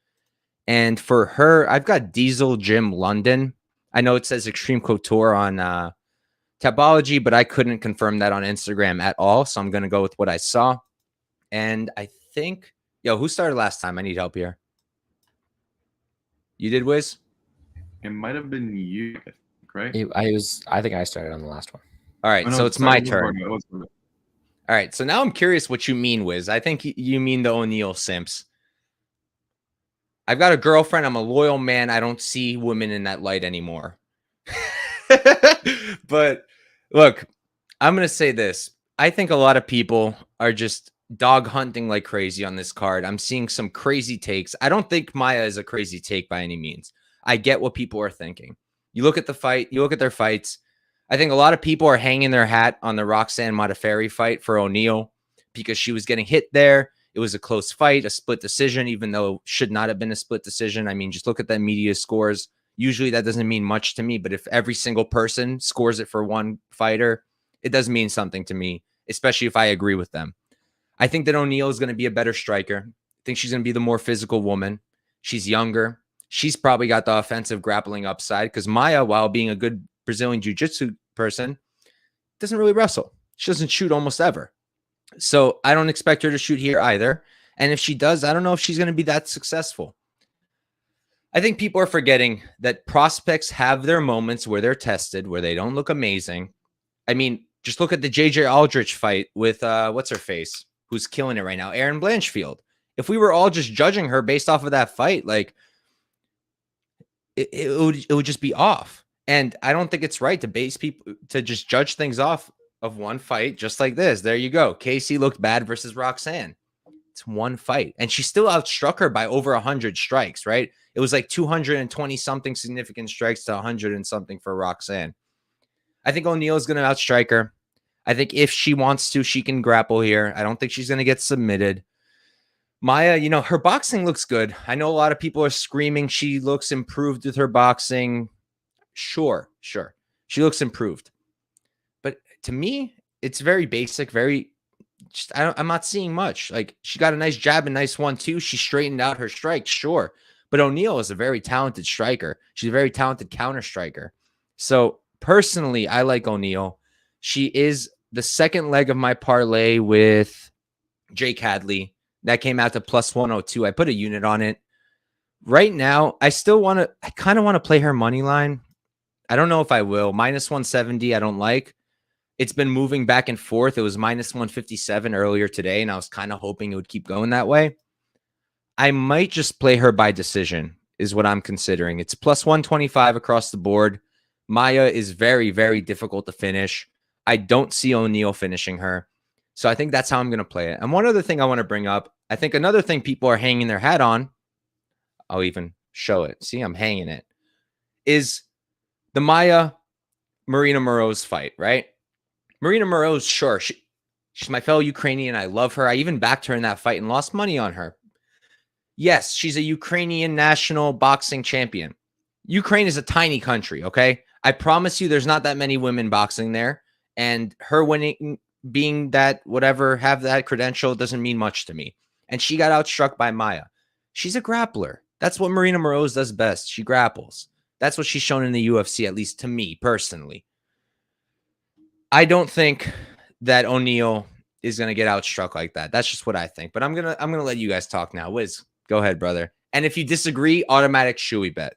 And for her, I've got Diesel Gym London. I know it says Extreme Couture on Tapology, but I couldn't confirm that on Instagram at all. So I'm going to go with what I saw. And I think, who started last time? I need help here. You did, Wiz? It might have been you, right? I think I started on the last one. All right, so it's my turn. All right, so now I'm curious what you mean, Wiz. I think you mean the O'Neal simps. I've got a girlfriend. I'm a loyal man. I don't see women in that light anymore. But look, I'm going to say this. I think a lot of people are just dog hunting like crazy on this card. I'm seeing some crazy takes. I don't think Maia is a crazy take by any means. I get what people are thinking. You look at the fight, you look at their fights. I think a lot of people are hanging their hat on the Roxanne Modafferi fight for O'Neal because she was getting hit there. It was a close fight, a split decision, even though it should not have been a split decision. I mean, just look at the media scores. Usually that doesn't mean much to me, but if every single person scores it for one fighter, it does mean something to me, especially if I agree with them. I think that O'Neal is going to be a better striker. I think she's going to be the more physical woman. She's younger. She's probably got the offensive grappling upside because Maia, while being a good Brazilian jiu-jitsu person, doesn't really wrestle. She doesn't shoot almost ever. So I don't expect her to shoot here either. And if she does, I don't know if she's going to be that successful. I think people are forgetting that prospects have their moments where they're tested, where they don't look amazing. I mean, just look at the JJ Aldrich fight with, what's her face, who's killing it right now, Erin Blanchfield. If we were all just judging her based off of that fight, like, it would just be off. And I don't think it's right to base people to just judge things off of one fight just like this. There you go. Casey looked bad versus Roxanne. It's one fight. And she still outstruck her by over 100 strikes, right? It was like 220 something significant strikes to 100 and something for Roxanne. I think O'Neal is going to outstrike her. I think if she wants to, she can grapple here. I don't think she's going to get submitted. Maia, her boxing looks good. I know a lot of people are screaming she looks improved with her boxing. Sure. She looks improved. But to me, it's very basic, I'm not seeing much. Like, she got a nice jab and nice 1-2. She straightened out her strike, sure. But O'Neal is a very talented striker. She's a very talented counter striker. So personally, I like O'Neal. She is the second leg of my parlay with Jake Hadley. That came out to plus 102. I put a unit on it. Right now, I kind of want to play her money line. I don't know if I will. Minus 170, I don't like. It's been moving back and forth. It was minus 157 earlier today, and I was kind of hoping it would keep going that way. I might just play her by decision, is what I'm considering. It's plus 125 across the board. Maia is very, very difficult to finish. I don't see O'Neal finishing her. So I think that's how I'm going to play it. And one other thing I want to bring up, I think another thing people are hanging their hat on, I'll even show it. See, I'm hanging it, is the Maia Marina Moroz fight, right? Marina Moroz, sure, she's my fellow Ukrainian. I love her. I even backed her in that fight and lost money on her. Yes, she's a Ukrainian national boxing champion. Ukraine is a tiny country, okay? I promise you there's not that many women boxing there. And her winning, being that whatever, have that credential doesn't mean much to me. And she got outstruck by Maia. She's a grappler. That's what Marina Moroz does best. She grapples. That's what she's shown in the UFC, at least to me personally. I don't think that O'Neal is going to get outstruck like that. That's just what I think. But I'm gonna let you guys talk now. Wiz, go ahead, brother. And if you disagree, automatic shoey bet.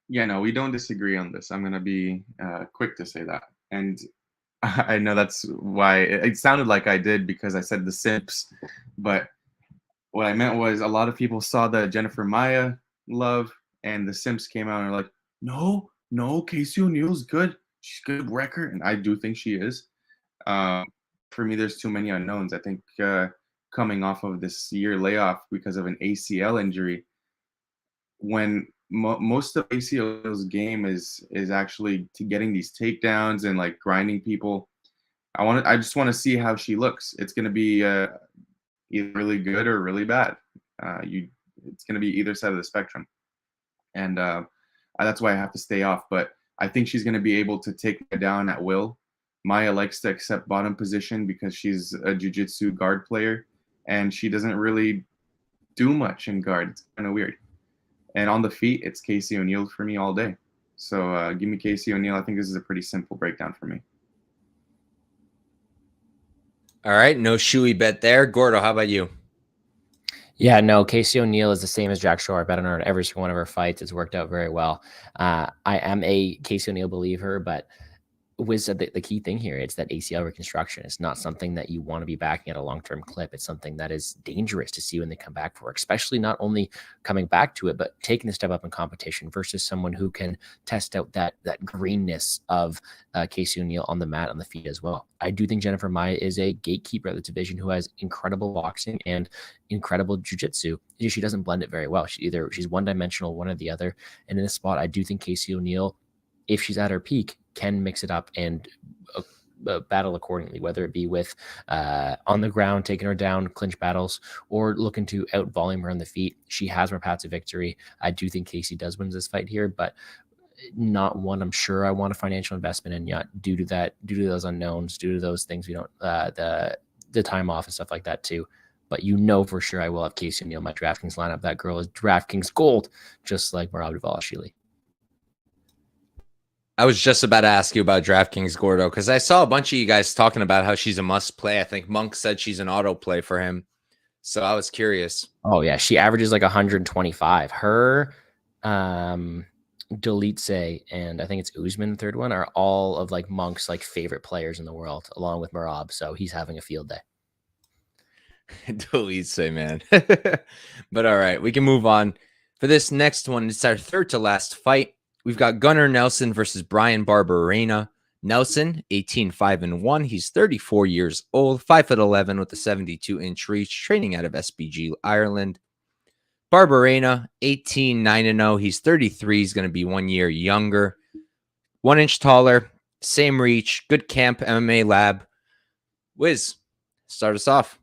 Yeah, no, we don't disagree on this. I'm going to be quick to say that. And I know that's why it sounded like I did because I said the simps. But what I meant was a lot of people saw the Jennifer Maia love and the simps came out and are like, no, Casey O'Neal's good. She's good record. And I do think she is. For me, there's too many unknowns. I think coming off of this year layoff because of an ACL injury, when most of ACL's game is actually to getting these takedowns and like grinding people. I just want to see how she looks. It's going to be either really good or really bad. It's going to be either side of the spectrum, and that's why I have to stay off. But I think she's going to be able to take it down at will. Maia likes to accept bottom position because she's a jiu-jitsu guard player, and she doesn't really do much in guard. It's kind of weird. And on the feet, it's Casey O'Neill for me all day. So give me Casey O'Neill. I think this is a pretty simple breakdown for me. All right, no shoey bet there. Gordo, how about you? Yeah, no, Casey O'Neill is the same as Jack Shore. I bet on her in every single one of her fights. It's worked out very well. I am a Casey O'Neill believer, but was the key thing here. It's that ACL reconstruction. It's not something that you want to be backing at a long-term clip. It's something that is dangerous to see when they come back for, especially not only coming back to it, but taking the step up in competition versus someone who can test out that greenness of Casey O'Neill on the mat, on the feet as well. I do think Jennifer Maia is a gatekeeper of the division who has incredible boxing and incredible jiu-jitsu. She doesn't blend it very well. She's one-dimensional, one or the other. And in this spot, I do think Casey O'Neill, if she's at her peak, can mix it up and battle accordingly, whether it be with on the ground, taking her down, clinch battles, or looking to out volume her on the feet. She has more paths to victory. I do think Casey does win this fight here, but not one I'm sure I want a financial investment in yet, due to those unknowns, due to those things we don't, the time off and stuff like that too. But for sure I will have Casey O'Neill in my DraftKings lineup. That girl is DraftKings gold, just like Merab Dvalishvili. I was just about to ask you about DraftKings, Gordo, because I saw a bunch of you guys talking about how she's a must play. I think Monk said she's an auto play for him. So I was curious. Oh, yeah. She averages like 125. Her, Dolidze, and I think it's Usman, the third one, are all of like Monk's like favorite players in the world, along with Merab. So he's having a field day. Dolidze, man. But all right, we can move on. For this next one, it's our third to last fight. We've got Gunnar Nelson versus Brian Barberena. Nelson, 18-5-1. He's 34 years old, 5'11" with a 72-inch reach, training out of SBG Ireland. Barberena, 18-9-0. He's 33. He's going to be 1 year younger. 1 inch taller, same reach, good camp, MMA lab. Wiz, start us off.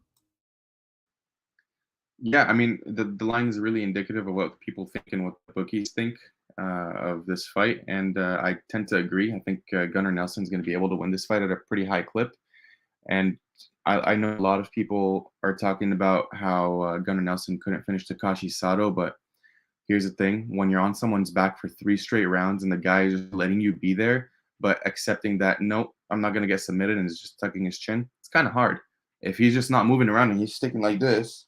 Yeah, I mean, the line is really indicative of what people think and what the bookies think of this fight, and I tend to agree. I think Gunnar Nelson's going to be able to win this fight at a pretty high clip, and I know a lot of people are talking about how Gunnar Nelson couldn't finish Takashi Sato, but here's the thing: when you're on someone's back for 3 straight rounds and the guy is just letting you be there, but accepting that, nope, I'm not going to get submitted, and is just tucking his chin, it's kind of hard. If he's just not moving around and he's sticking like this,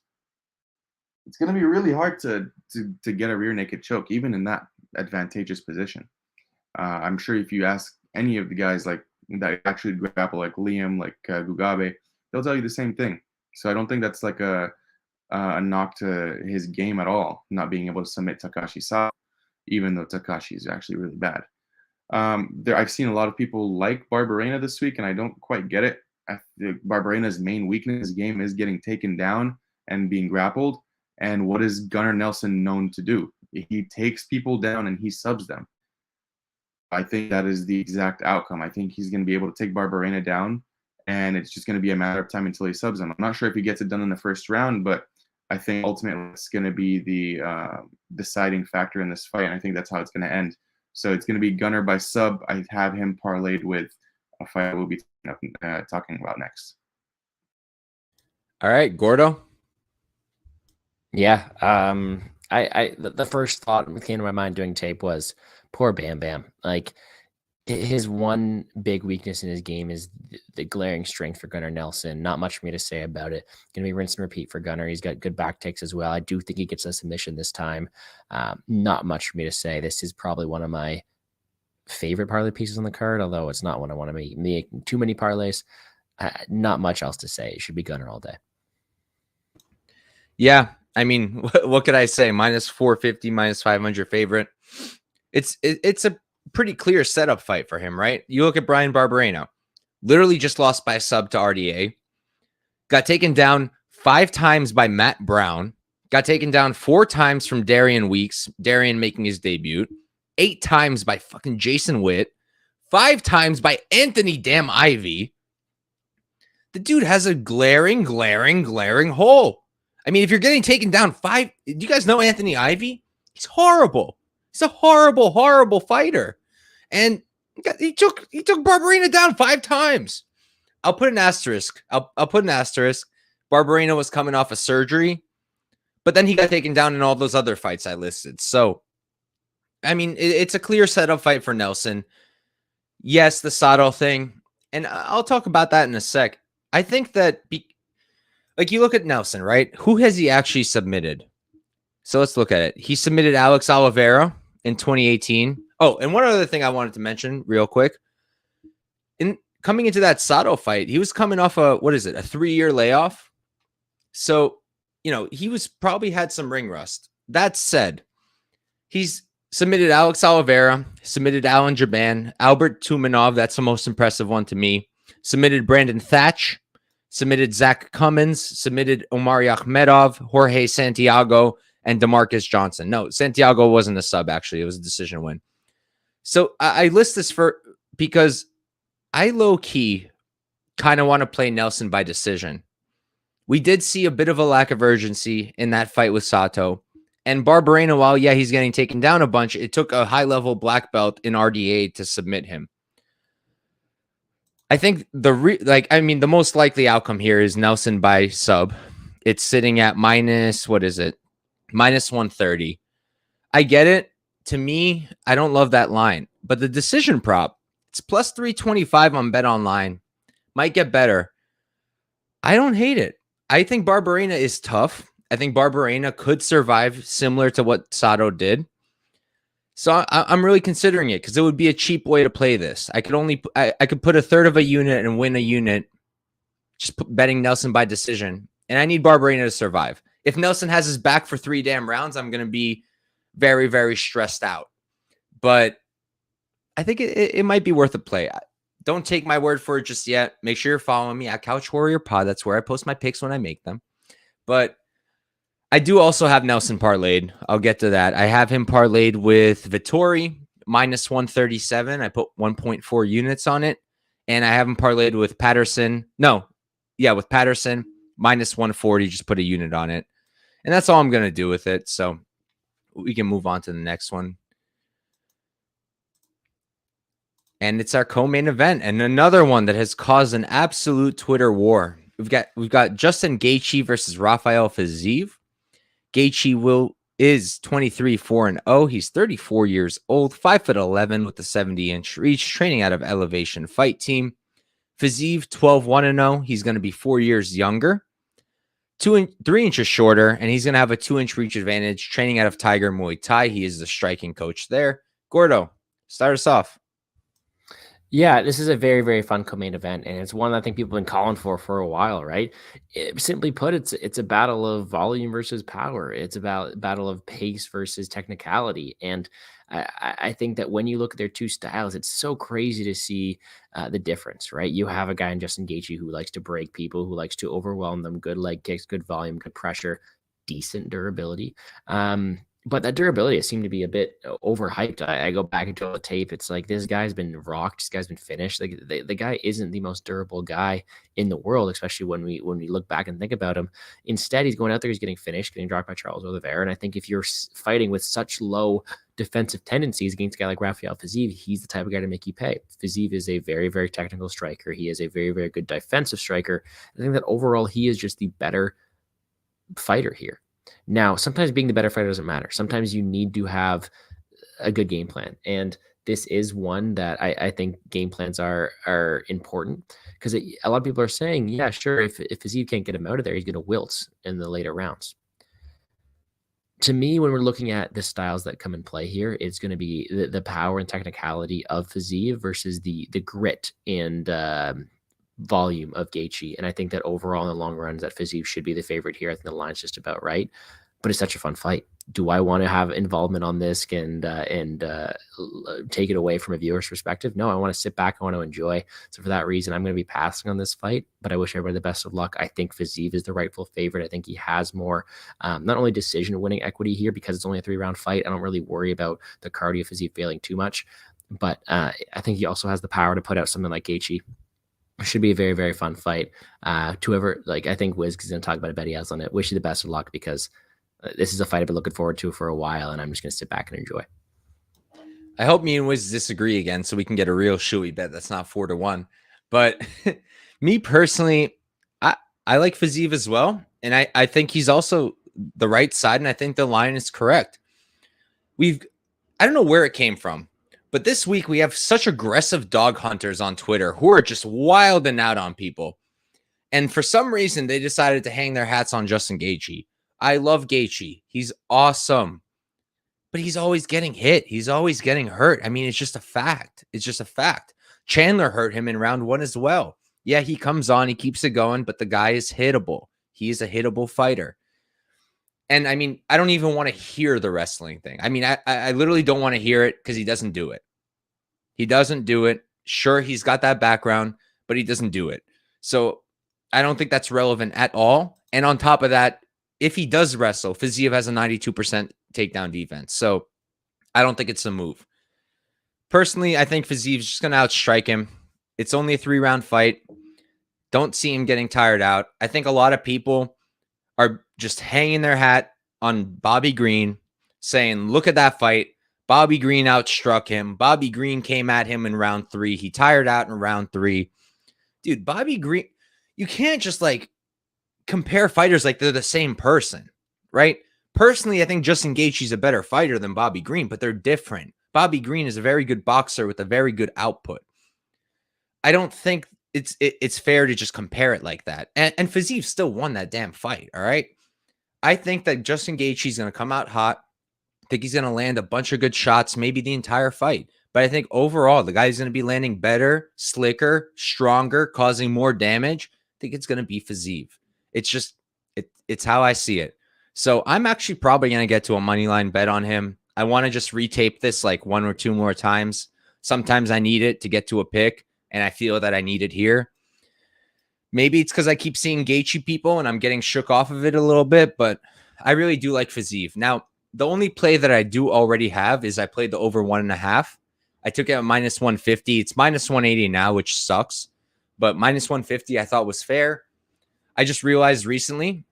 it's going to be really hard to get a rear naked choke, even in that advantageous position. I'm sure if you ask any of the guys like that actually grapple, like Liam, like Gugabe, they'll tell you the same thing. So I don't think that's like a knock to his game at all, not being able to submit Takashi Sato, even though Takashi is actually really bad. I've seen a lot of people like Barberena this week, and I don't quite get it. Barberena's main weakness game is getting taken down and being grappled. And what is Gunnar Nelson known to do? He takes people down and he subs them. I think that is the exact outcome. I think he's going to be able to take Barberena down, and it's just going to be a matter of time until he subs him. I'm not sure if he gets it done in the first round, but I think ultimately it's going to be the deciding factor in this fight, and I think that's how it's going to end. So it's going to be Gunnar by sub. I have him parlayed with a fight we'll be talking about next. All right, Gordo. Yeah. The first thought that came to my mind doing tape was poor Bam Bam. Like, his one big weakness in his game is the glaring strength for Gunnar Nelson. Not much for me to say about it. Going to be rinse and repeat for Gunnar. He's got good back takes as well. I do think he gets a submission this time. Not much for me to say. This is probably one of my favorite parlay pieces on the card, although it's not one I want to make too many parlays. Not much else to say. It should be Gunnar all day. Yeah, I mean, what could I say? Minus 450, minus 500 favorite. It's a pretty clear setup fight for him, right? You look at Brian Barberena, literally just lost by a sub to RDA, got taken down 5 times by Matt Brown, got taken down 4 times from Darian Weeks, Darian making his debut, 8 times by fucking Jason Witt, 5 times by Anthony Damn Ivy. The dude has a glaring hole. I mean, if you're getting taken down 5, do you guys know Anthony Ivy? He's horrible. He's a horrible fighter. And He took Barberena down 5 times. I'll put an asterisk. I'll put an asterisk. Barberena was coming off a surgery, but then he got taken down in all those other fights I listed. So, I mean, it's a clear setup fight for Nelson. Yes, the Sato thing, and I'll talk about that in a sec. I think that, like, you look at Nelson, right? Who has he actually submitted? So let's look at it. He submitted Alex Oliveira in 2018. Oh, and one other thing I wanted to mention real quick. Coming into that Sato fight, he was coming off a 3-year layoff. So, he was probably had some ring rust. That said, he's submitted Alex Oliveira, submitted Alan Jaban, Albert Tumanov. That's the most impressive one to me. Submitted Brandon Thatch, submitted Zach Cummins, submitted Omar Akhmedov, Jorge Santiago, and DeMarcus Johnson. No, Santiago wasn't a sub, actually. It was a decision win. So I list this because I low-key kind of want to play Nelson by decision. We did see a bit of a lack of urgency in that fight with Sato. And Barberena, while, he's getting taken down a bunch, it took a high-level black belt in RDA to submit him. I think the most likely outcome here is Nelson by sub. It's sitting at minus 130. I get it. To me, I don't love that line. But the decision prop, it's plus 325 on BetOnline. Might get better. I don't hate it. I think Barberena is tough. I think Barberena could survive similar to what Sato did. So I'm really considering it because it would be a cheap way to play this. I could put a third of a unit and win a unit just betting Nelson by decision. And I need Barberena to survive. If Nelson has his back for 3 damn rounds, I'm going to be very, very stressed out. But I think it might be worth a play. Don't take my word for it just yet. Make sure you're following me at Couch Warrior Pod. That's where I post my picks when I make them. But I do also have Nelson parlayed. I'll get to that. I have him parlayed with Vettori, minus 137. I put 1.4 units on it. And I have him parlayed with Patterson. With Patterson, minus 140. Just put a unit on it. And that's all I'm going to do with it. So we can move on to the next one. And it's our co-main event and another one that has caused an absolute Twitter war. We've got Justin Gaethje versus Rafael Fiziev. Gaethje is 23-4-0. He's 34 years old, 5'11" with a 70-inch reach, training out of Elevation Fight Team. Fiziev 12-1-0. He's going to be 4 years younger, 3 inches shorter, and he's going to have a 2-inch reach advantage, training out of Tiger Muay Thai. He is the striking coach there. Gordo, start us off. Yeah, this is a very, very fun co-main event, and it's one that I think people have been calling for a while, right? Simply put, it's a battle of volume versus power. It's about battle of pace versus technicality, and I think that when you look at their two styles, it's so crazy to see the difference, right? You have a guy in Justin Gaethje who likes to break people, who likes to overwhelm them, good leg kicks, good volume, good pressure, decent durability. But that durability seemed to be a bit overhyped. I go back into the tape. It's like this guy's been rocked. This guy's been finished. Like the guy isn't the most durable guy in the world, especially when we look back and think about him. Instead, he's going out there. He's getting finished, getting dropped by Charles Oliveira. And I think if you're fighting with such low defensive tendencies against a guy like Rafael Fiziev, he's the type of guy to make you pay. Fiziev is a very, very technical striker. He is a very, very good defensive striker. I think that overall he is just the better fighter here. Now, sometimes being the better fighter doesn't matter. Sometimes you need to have a good game plan. And this is one that I think game plans are important because a lot of people are saying, yeah, sure, if Fiziev can't get him out of there, he's going to wilt in the later rounds. To me, when we're looking at the styles that come in play here, it's going to be the power and technicality of Fiziev versus the grit and volume of Gaethje. And I think that overall in the long run, that Fiziev should be the favorite here. I think the line's just about right, but it's such a fun fight. Do I want to have involvement on this and take it away from a viewer's perspective? No, I want to sit back. I want to enjoy. So for that reason, I'm going to be passing on this fight, but I wish everybody the best of luck. I think Fiziev is the rightful favorite. I think he has more, not only decision winning equity here because it's only a 3-round fight. I don't really worry about the cardio Fiziev failing too much, but I think he also has the power to put out something like Gaethje. Should be a very, very fun fight. I think Wiz is going to talk about it. Bet he has on it. Wish you the best of luck because this is a fight I've been looking forward to for a while, and I'm just going to sit back and enjoy. I hope me and Wiz disagree again so we can get a real shoey bet that's not 4-1. But me personally, I like Fiziev as well. And I think he's also the right side. And I think the line is correct. I don't know where it came from, but this week we have such aggressive dog hunters on Twitter who are just wilding out on people. And for some reason, they decided to hang their hats on Justin Gaethje. I love Gaethje. He's awesome. But he's always getting hit. He's always getting hurt. I mean, it's just a fact. It's just a fact. Chandler hurt him in round 1 as well. Yeah, he comes on, he keeps it going, but the guy is hittable. He is a hittable fighter. And I mean, I don't even want to hear the wrestling thing. I mean, I literally don't want to hear it because he doesn't do it. He doesn't do it. Sure, he's got that background, but he doesn't do it. So I don't think that's relevant at all. And on top of that, if he does wrestle, Fiziev has a 92% takedown defense. So I don't think it's a move. Personally, I think Fiziev's just going to outstrike him. It's only a 3-round fight. Don't see him getting tired out. I think a lot of people are just hanging their hat on Bobby Green, saying, look at that fight. Bobby Green outstruck him. Bobby Green came at him in round 3. He tired out in round 3. Dude, Bobby Green, you can't just like compare fighters like they're the same person, right? Personally, I think Justin Gaethje's a better fighter than Bobby Green, but they're different. Bobby Green is a very good boxer with a very good output. I don't think it's fair to just compare it like that. And Fiziev still won that damn fight, all right? I think that Justin Gaethje's going to come out hot. I think he's going to land a bunch of good shots, maybe the entire fight. But I think overall, the guy's going to be landing better, slicker, stronger, causing more damage. I think it's going to be Fiziev. It's just, it's how I see it. So I'm actually probably going to get to a money line bet on him. I want to just retape this like 1 or 2 more times. Sometimes I need it to get to a pick, and I feel that I need it here. Maybe it's because I keep seeing Gaethje people and I'm getting shook off of it a little bit, but I really do like Fiziev. Now, the only play that I do already have is I played the over 1.5. I took it at minus 150. It's minus 180 now, which sucks, but minus 150 I thought was fair. I just realized recently,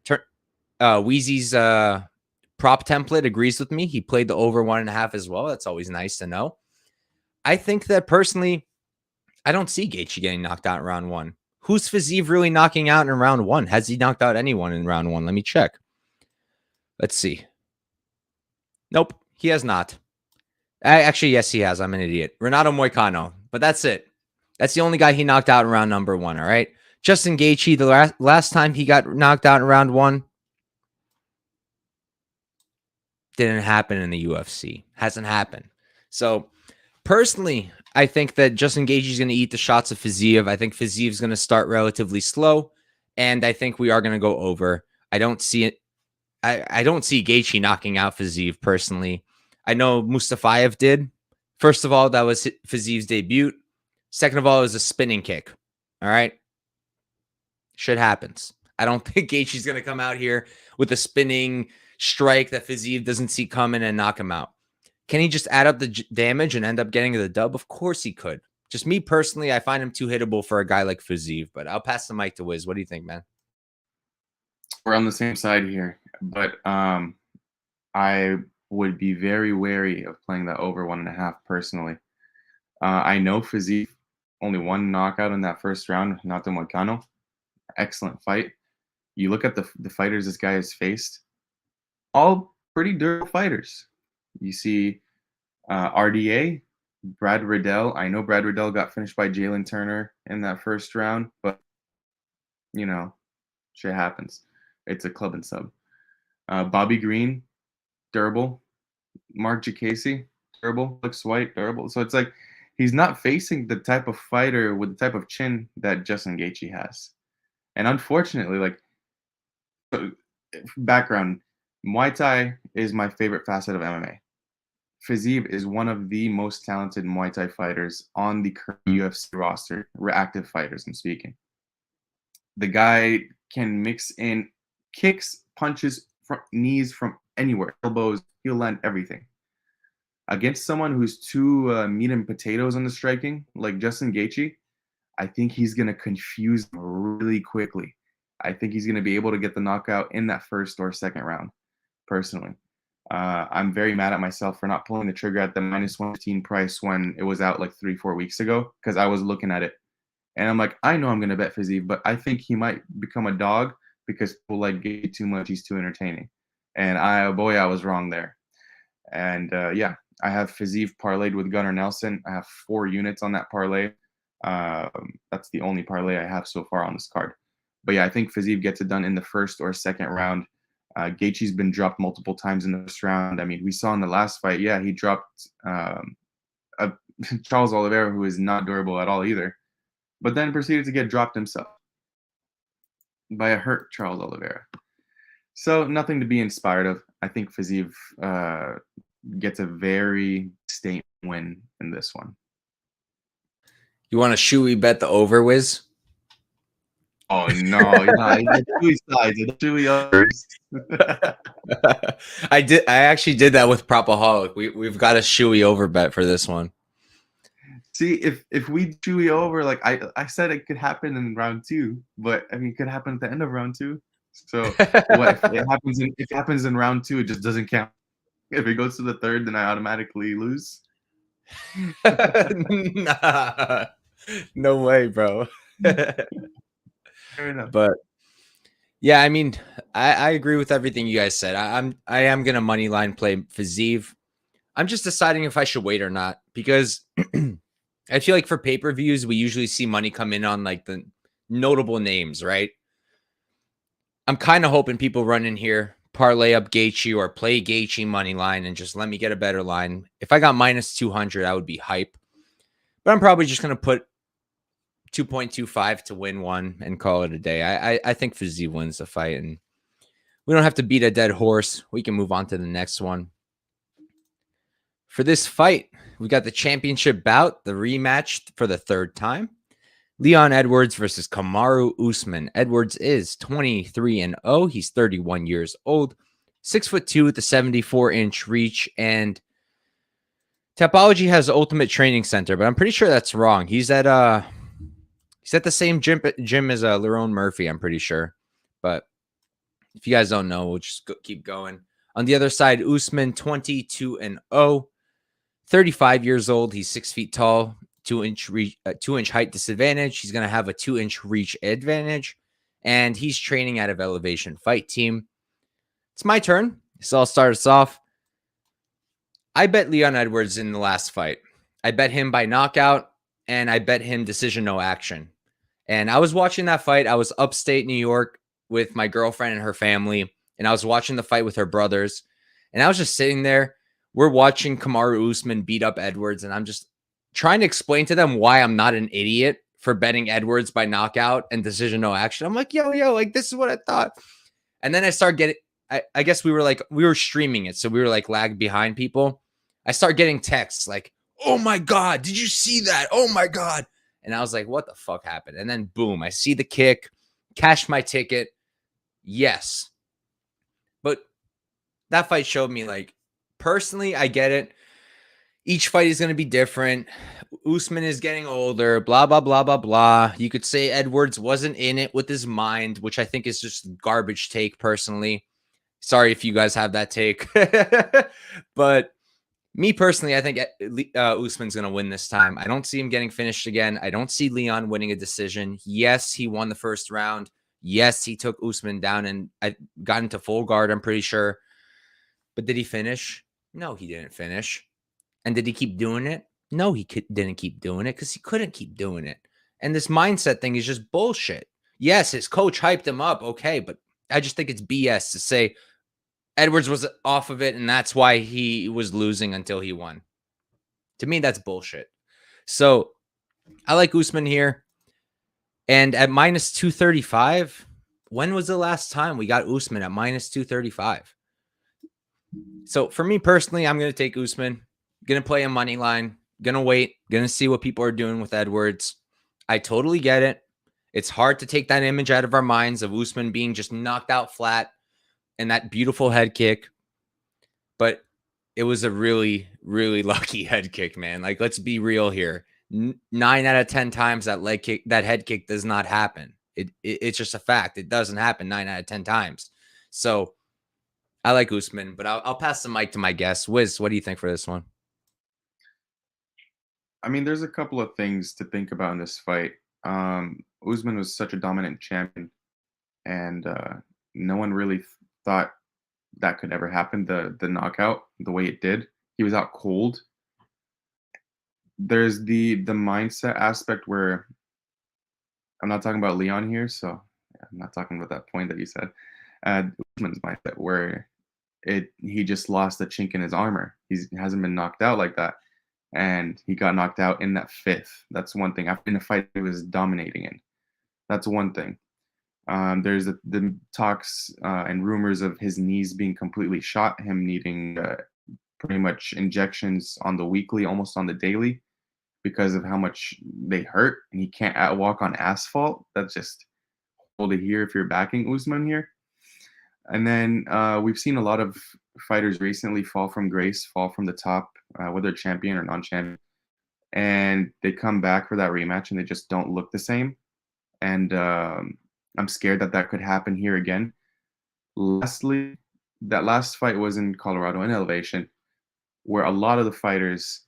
Wheezy's prop template agrees with me. He played the over 1.5 as well. That's always nice to know. I think that personally, I don't see Gaethje getting knocked out in round 1. Who's Fiziev really knocking out in round 1? Has he knocked out anyone in round 1? Let me check. Let's see. Nope, he has not. Actually, yes, he has. I'm an idiot. Renato Moicano, but that's it. That's the only guy he knocked out in round number 1, all right? Justin Gaethje, the last time he got knocked out in round 1, didn't happen in the UFC. Hasn't happened. So, personally, I think that Justin Gaethje is going to eat the shots of Fiziev. I think Fiziev is going to start relatively slow, and I think we are going to go over. I don't see it. I don't see Gaethje knocking out Fiziev personally. I know Mustafayev did. First of all, that was Fiziev's debut. Second of all, it was a spinning kick. All right. Shit happens. I don't think Gaethje's going to come out here with a spinning strike that Fiziev doesn't see coming and knock him out. Can he just add up the damage and end up getting the dub? Of course he could. Just me personally, I find him too hittable for a guy like Fiziev, but I'll pass the mic to Wiz. What do you think, man? We're on the same side here, but I would be very wary of playing that over 1.5 personally. I know Fiziev only 1 knockout in that first round, Renato Moicano. Excellent fight. You look at the fighters this guy has faced, all pretty durable fighters. You see RDA, Brad Riddell. I know Brad Riddell got finished by Jalen Turner in that first round, but, you know, shit happens. It's a club and sub. Bobby Green, durable. Mark Jacasey, durable. Looks white, durable. So it's like he's not facing the type of fighter with the type of chin that Justin Gaethje has. And unfortunately, like, background, Muay Thai is my favorite facet of MMA. Fiziev is one of the most talented Muay Thai fighters on the current UFC roster, active fighters I'm speaking. The guy can mix in kicks, punches, knees from anywhere, elbows, he'll land everything. Against someone who's too meat and potatoes on the striking, like Justin Gaethje, I think he's going to confuse him really quickly. I think he's going to be able to get the knockout in that first or second round, personally. I'm very mad at myself for not pulling the trigger at the -115 price when it was out like 3-4 weeks ago, because I was looking at it and I'm like, I know I'm gonna bet Fiziev, but I think he might become a dog because people like Gaethje too much. He's too entertaining, and I was wrong there. And yeah, I have Fiziev parlayed with Gunnar Nelson. I have 4 units on that parlay. That's the only parlay I have so far on this card. But yeah, I think Fiziev gets it done in the first or second round. Gaethje's been dropped multiple times in the first round. I mean, we saw in the last fight, yeah, he dropped Charles Oliveira, who is not durable at all either, but then proceeded to get dropped himself by a hurt Charles Oliveira. So nothing to be inspired of. I think Fiziev gets a very distinct win in this one. You want to shoey bet the over, Wiz? Oh no, the Chewy sides, the Chewy others. I actually did that with Propaholic. We've got a shoey over bet for this one. See, if we Chewy over, like I said, it could happen in round 2, but I mean, it could happen at the end of round 2. So what if it happens in round 2? It just doesn't count. If it goes to the 3rd, then I automatically lose. Nah, no way, bro. Fair enough. But yeah, I mean, I agree with everything you guys said. I am gonna money line play Fiziev. I'm just deciding if I should wait or not, because I feel like for pay-per-views we usually see money come in on like the notable names, right? I'm kind of hoping people run in here, parlay up Gaethje or play Gaethje money line and just let me get a better line. If I got -200, I would be hype. But I'm probably just gonna put 2.25 to win one and call it a day. I think Fiziev wins the fight, and we don't have to beat a dead horse. We can move on to the next one. For this fight, we got the championship bout, the rematch for the 3rd time. Leon Edwards versus Kamaru Usman. Edwards is 23-0. He's 31 years old, 6'2" with a 74-inch reach, and Tapology has Ultimate Training Center, but I'm pretty sure that's wrong. He's at the same gym as Lerone Murphy, I'm pretty sure. But if you guys don't know, we'll just keep going. On the other side, Usman, 22-0, 35 years old. He's 6 feet tall, 2-inch height disadvantage. He's going to have a 2-inch reach advantage, and he's training out of Elevation Fight Team. It's my turn, so I'll start us off. I bet Leon Edwards in the last fight. I bet him by knockout, and I bet him decision no action. And I was watching that fight. I was upstate New York with my girlfriend and her family, and I was watching the fight with her brothers. And I was just sitting there. We're watching Kamaru Usman beat up Edwards, and I'm just trying to explain to them why I'm not an idiot for betting Edwards by knockout and decision no action. I'm like, yo, like this is what I thought. And then I start getting, I guess we were streaming it, so we were like lagged behind people. I start getting texts like, oh my God, did you see that? Oh my God. And I was like, what the fuck happened? And then boom, I see the kick, cashed my ticket. Yes. But that fight showed me, like, personally, I get it. Each fight is going to be different. Usman is getting older, blah, blah, blah, blah, blah. You could say Edwards wasn't in it with his mind, which I think is just garbage take personally. Sorry if you guys have that take. But me personally, I think Usman's going to win this time. I don't see him getting finished again. I don't see Leon winning a decision. Yes, he won the first round. Yes, he took Usman down and I got into full guard, I'm pretty sure. But did he finish? No, he didn't finish. And did he keep doing it? No, he didn't keep doing it because he couldn't keep doing it. And this mindset thing is just bullshit. Yes, his coach hyped him up. Okay, but I just think it's BS to say Edwards was off of it, and that's why he was losing until he won. To me, that's bullshit. So I like Usman here. And at -235, when was the last time we got Usman at -235? So for me personally, I'm going to take Usman. Going to play a money line. Going to wait. Going to see what people are doing with Edwards. I totally get it. It's hard to take that image out of our minds of Usman being just knocked out flat and that beautiful head kick. But it was a really, really lucky head kick, man. Like, let's be real here. 9 out of 10 times that head kick does not happen. It's just a fact. It doesn't happen 9 out of 10 times. So I like Usman, but I'll pass the mic to my guest. Wiz, what do you think for this one? I mean, there's a couple of things to think about in this fight. Usman was such a dominant champion, and no one really thought that could ever happen. The knockout, the way it did, he was out cold. There's the mindset aspect where I'm not talking about Leon here, so I'm not talking about that point that you said. Usman's mindset where he just lost a chink in his armor. He hasn't been knocked out like that, and he got knocked out in that fifth. That's one thing. In a fight he was dominating in. That's one thing. There's the talks and rumors of his knees being completely shot, him needing pretty much injections on the weekly, almost on the daily, because of how much they hurt, and he can't walk on asphalt. That's just horrible to hear if you're backing Usman here. And then we've seen a lot of fighters recently fall from grace, fall from the top, whether champion or non-champion, and they come back for that rematch and they just don't look the same. And I'm scared that could happen here again. Lastly, that last fight was in Colorado in Elevation, where a lot of the fighters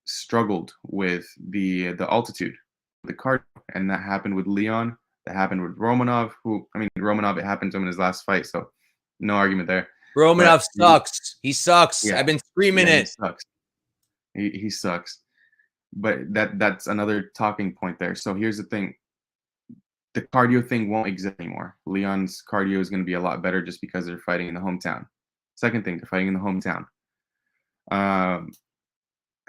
struggled with the altitude, the cardio, and that happened with Leon. That happened with Romanov. Romanov, it happened to him in his last fight, so no argument there. Romanov sucks. He sucks. Yeah. I've been screaming it. He sucks. He sucks. But that's another talking point there. So here's the thing. The cardio thing won't exist anymore. Leon's cardio is going to be a lot better just because they're fighting in the hometown. Second thing, they're fighting in the hometown.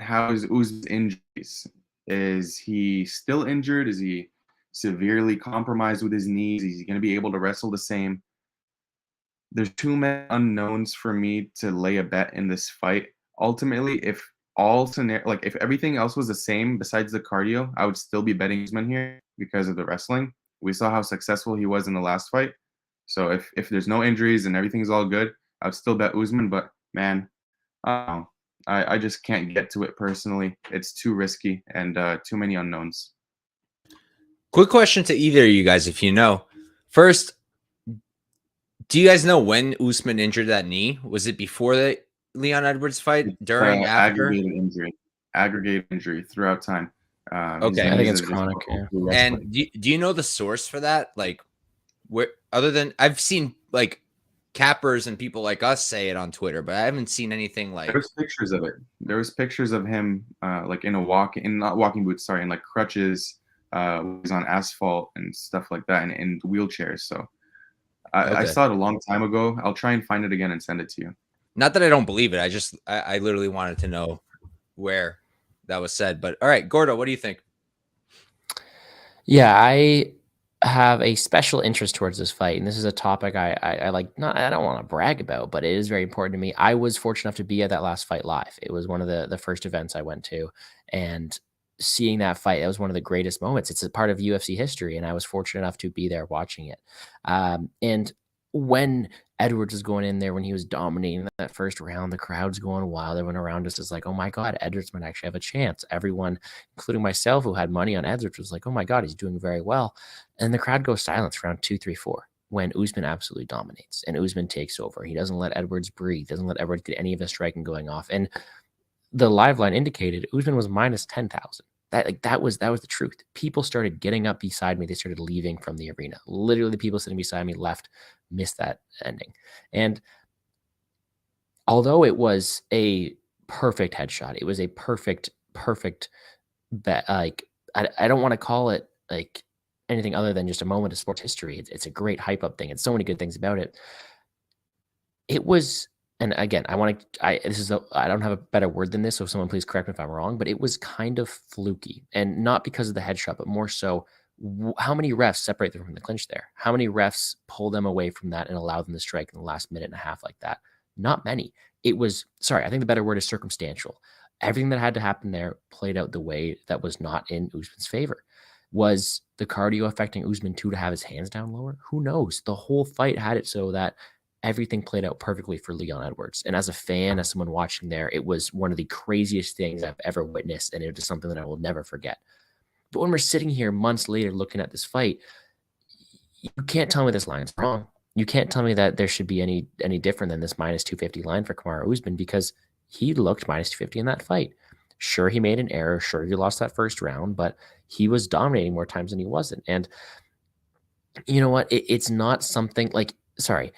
How is Usman's injuries? Is he still injured? Is he severely compromised with his knees? Is he going to be able to wrestle the same? There's too many unknowns for me to lay a bet in this fight. Ultimately, if everything else was the same besides the cardio, I would still be betting Usman here because of the wrestling. We saw how successful he was in the last fight. So if there's no injuries and everything's all good, I would still bet Usman. But man, I just can't get to it personally. It's too risky and too many unknowns. Quick question to either of you guys, if you know. First, do you guys know when Usman injured that knee? Was it before the Leon Edwards fight? During? After? Aggregated injury throughout time. Okay. I think it's chronic. Yeah. And do you know the source for that? Like, where, other than I've seen like cappers and people like us say it on Twitter, but I haven't seen anything like. There's pictures of it. There was pictures of him like in not walking boots, sorry, in like crutches, he's on asphalt and stuff like that, and in wheelchairs. So I saw it a long time ago. I'll try and find it again and send it to you. Not that I don't believe it. I literally wanted to know where that was said. But all right, Gordo, what do you think? Yeah, I have a special interest towards this fight, and this is a topic I like. I don't want to brag about, but it is very important to me. I was fortunate enough to be at that last fight live. It was one of the first events I went to, and seeing that fight, that was one of the greatest moments. It's a part of UFC history, and I was fortunate enough to be there watching it. And when Edwards was going in there, when he was dominating that first round, the crowd's going wild. Everyone around us is like, oh my God, Edwards might actually have a chance. Everyone, including myself, who had money on Edwards, was like, oh my God, he's doing very well. And the crowd goes silent round 2, 3, 4 when Usman absolutely dominates and Usman takes over. He doesn't let Edwards breathe, doesn't let Edwards get any of his striking going off. And the live line indicated Usman was minus 10,000. That was the truth. People started getting up beside me. They started leaving from the arena. Literally, the people sitting beside me left, missed that ending. And although it was a perfect headshot, it was a perfect bet. Like I don't want to call it like anything other than just a moment of sports history. It's a great hype up thing. It's so many good things about it. It was. And again, I don't have a better word than this, so someone please correct me if I'm wrong, but it was kind of fluky, and not because of the headshot, but more so how many refs separate them from the clinch there? How many refs pull them away from that and allow them to strike in the last minute and a half like that? Not many. I think the better word is circumstantial. Everything that had to happen there played out the way that was not in Usman's favor. Was the cardio affecting Usman too to have his hands down lower? Who knows? The whole fight had it so that everything played out perfectly for Leon Edwards. And as a fan, as someone watching there, it was one of the craziest things I've ever witnessed. And it was something that I will never forget. But when we're sitting here months later looking at this fight, you can't tell me this line's wrong. you can't tell me that there should be any different than this -250 line for Kamaru Usman, because he looked -250 in that fight. Sure, he made an error. Sure, he lost that first round, but he was dominating more times than he wasn't. And you know what? It's not something like, sorry,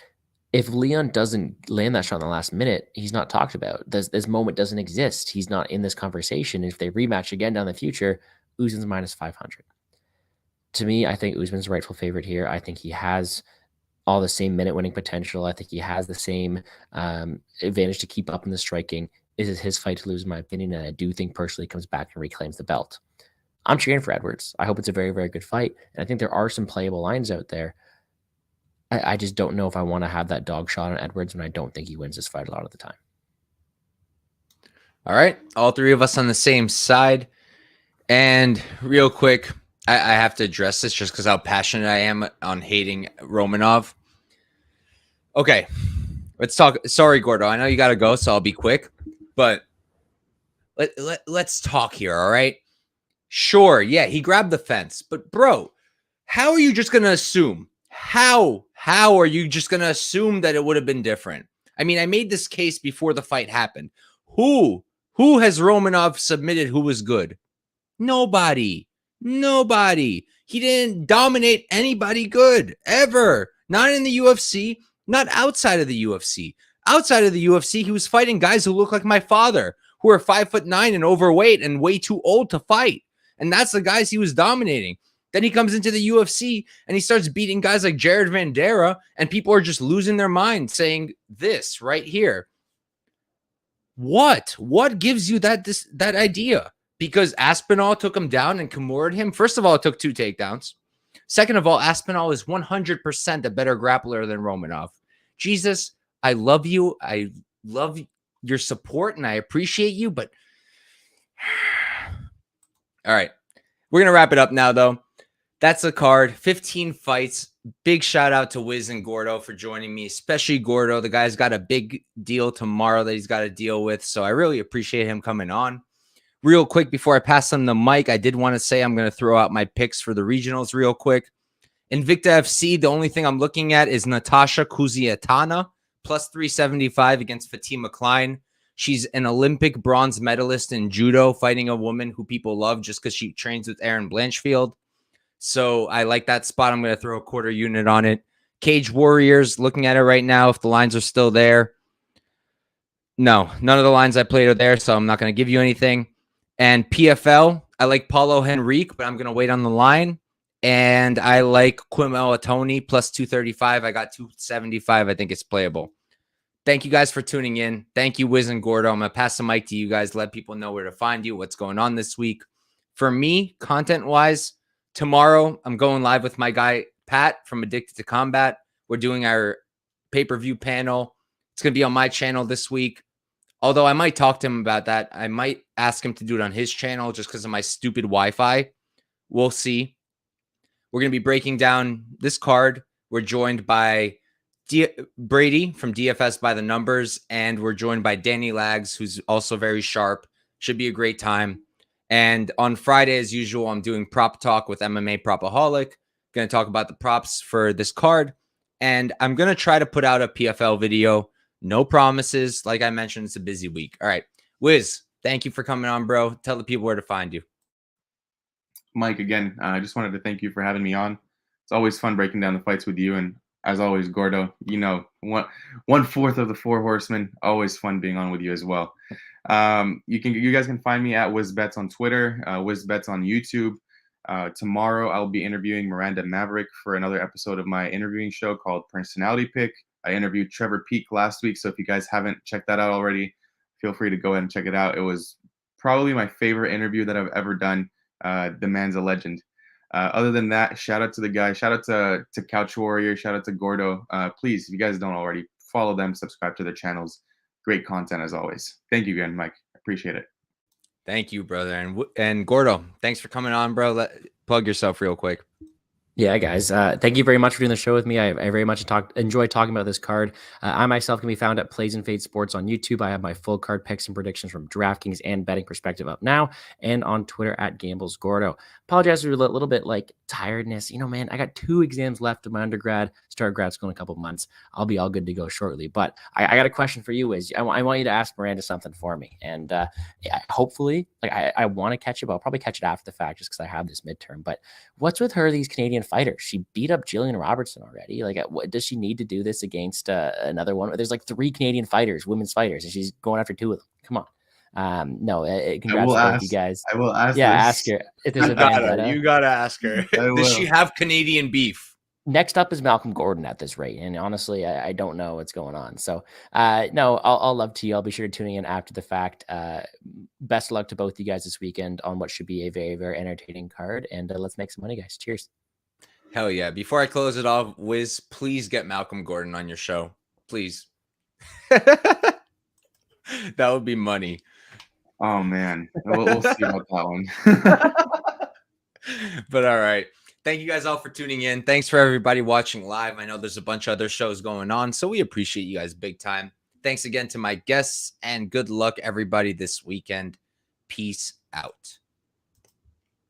if Leon doesn't land that shot in the last minute, he's not talked about. This moment doesn't exist. He's not in this conversation. If they rematch again down the future, Usman's -500. To me, I think Usman's the rightful favorite here. I think he has all the same minute winning potential. I think he has the same advantage to keep up in the striking. This is his fight to lose, in my opinion, and I do think personally he comes back and reclaims the belt. I'm cheering for Edwards. I hope it's a very, very good fight. And I think there are some playable lines out there. I just don't know if I want to have that dog shot on Edwards when I don't think he wins this fight a lot of the time. All right. All three of us on the same side. And real quick, I have to address this just because how passionate I am on hating Romanov. Okay. Let's talk. Sorry, Gordo. I know you got to go, so I'll be quick. But let's talk here, all right? Sure, yeah, he grabbed the fence. But, bro, how are you just going to assume? How are you just going to assume that it would have been different? I mean, I made this case before the fight happened. Who has Romanov submitted who was good? Nobody. He didn't dominate anybody good, ever. Not in the UFC, not outside of the UFC. Outside of the UFC, he was fighting guys who look like my father, who are 5'9" and overweight and way too old to fight. And that's the guys he was dominating. Then he comes into the UFC and he starts beating guys like Jared Vandera, and people are just losing their mind saying this right here. What gives you that idea? Because Aspinall took him down and Kamaru'd him. First of all, it took 2 takedowns. Second of all, Aspinall is 100% a better grappler than Romanov. Jesus, I love you. I love your support and I appreciate you, but all right. We're going to wrap it up now, though. That's the card. 15 fights. Big shout out to Wiz and Gordo for joining me, especially Gordo. The guy's got a big deal tomorrow that he's got to deal with, so I really appreciate him coming on. Real quick, before I pass him the mic, I did want to say I'm going to throw out my picks for the regionals real quick. Invicta FC, the only thing I'm looking at is Natasha Kuziatana, plus 375 against Fatima Klein. She's an Olympic bronze medalist in judo, fighting a woman who people love just because she trains with Erin Blanchfield. So I like that spot. I'm going to throw a quarter unit on it. Cage Warriors, looking at it right now, if the lines are still there. No, none of the lines I played are there, so I'm not going to give you anything. And PFL, I like Paulo Henrique, but I'm going to wait on the line. And I like Quim Elatoni, plus 235. I got 275. I think it's playable. Thank you guys for tuning in. Thank you, Wiz and Gordo. I'm going to pass the mic to you guys. Let people know where to find you, what's going on this week. For me, content-wise, tomorrow, I'm going live with my guy, Pat, from Addicted to Combat. We're doing our pay-per-view panel. It's going to be on my channel this week. Although I might talk to him about that. I might ask him to do it on his channel just because of my stupid Wi-Fi. We'll see. We're going to be breaking down this card. We're joined by Brady from DFS by the Numbers, and we're joined by Danny Lags, who's also very sharp. Should be a great time. And on Friday, as usual, I'm doing prop talk with MMA Propaholic. Going to talk about the props for this card. And I'm going to try to put out a PFL video. No promises. Like I mentioned, it's a busy week. All right. Wiz, thank you for coming on, bro. Tell the people where to find you. Mike, again, I just wanted to thank you for having me on. It's always fun breaking down the fights with you. And as always, Gordo, you know, one fourth of the Four Horsemen. Always fun being on with you as well. You guys can find me at WizBets on Twitter, WizBets on YouTube. Tomorrow I'll be interviewing Miranda Maverick for another episode of my interviewing show called Personality Pick. I interviewed Trevor Peak last week, so if you guys haven't checked that out already, feel free to go ahead and check it out. It was probably my favorite interview that I've ever done. The man's a legend. Other than that, shout out to the guy. Shout out to Couch Warrior. Shout out to Gordo. Please, if you guys don't already, follow them, subscribe to their channels. Great content as always. Thank you again, Mike. Appreciate it. Thank you, brother. And Gordo, thanks for coming on, bro. Plug yourself real quick. Yeah, guys. Thank you very much for doing the show with me. I very much enjoyed talking about this card. I myself can be found at Plays and Fade Sports on YouTube. I have my full card picks and predictions from DraftKings and betting perspective up now, and on Twitter at Gambles Gordo. Apologize for a little bit like tiredness. Man, I got 2 exams left of my undergrad. Start grad school in a couple months. I'll be all good to go shortly. But I got a question for you. I want you to ask Miranda something for me, and hopefully, I want to catch it. But I'll probably catch it after the fact just because I have this midterm. But what's with her, these Canadian fighters? She beat up Jillian Robertson already. What does she need to do this against another one? There's 3 Canadian fighters, women's fighters, and she's going after 2 of them. Come on. No, congrats to both you guys. I will ask. Yeah, ask her if there's a vendetta. You gotta ask her. Does she have Canadian beef? Next up is Malcolm Gordon at this rate, and honestly, I don't know what's going on. So, no, I'll love to you. I'll be sure to tuning in after the fact. Best of luck to both you guys this weekend on what should be a very, very entertaining card, and let's make some money, guys. Cheers. Hell yeah. Before I close it off, Wiz, please get Malcolm Gordon on your show. Please. That would be money. Oh, man. We'll see about that one. But all right. Thank you guys all for tuning in. Thanks for everybody watching live. I know there's a bunch of other shows going on, so we appreciate you guys big time. Thanks again to my guests, and good luck, everybody, this weekend. Peace out.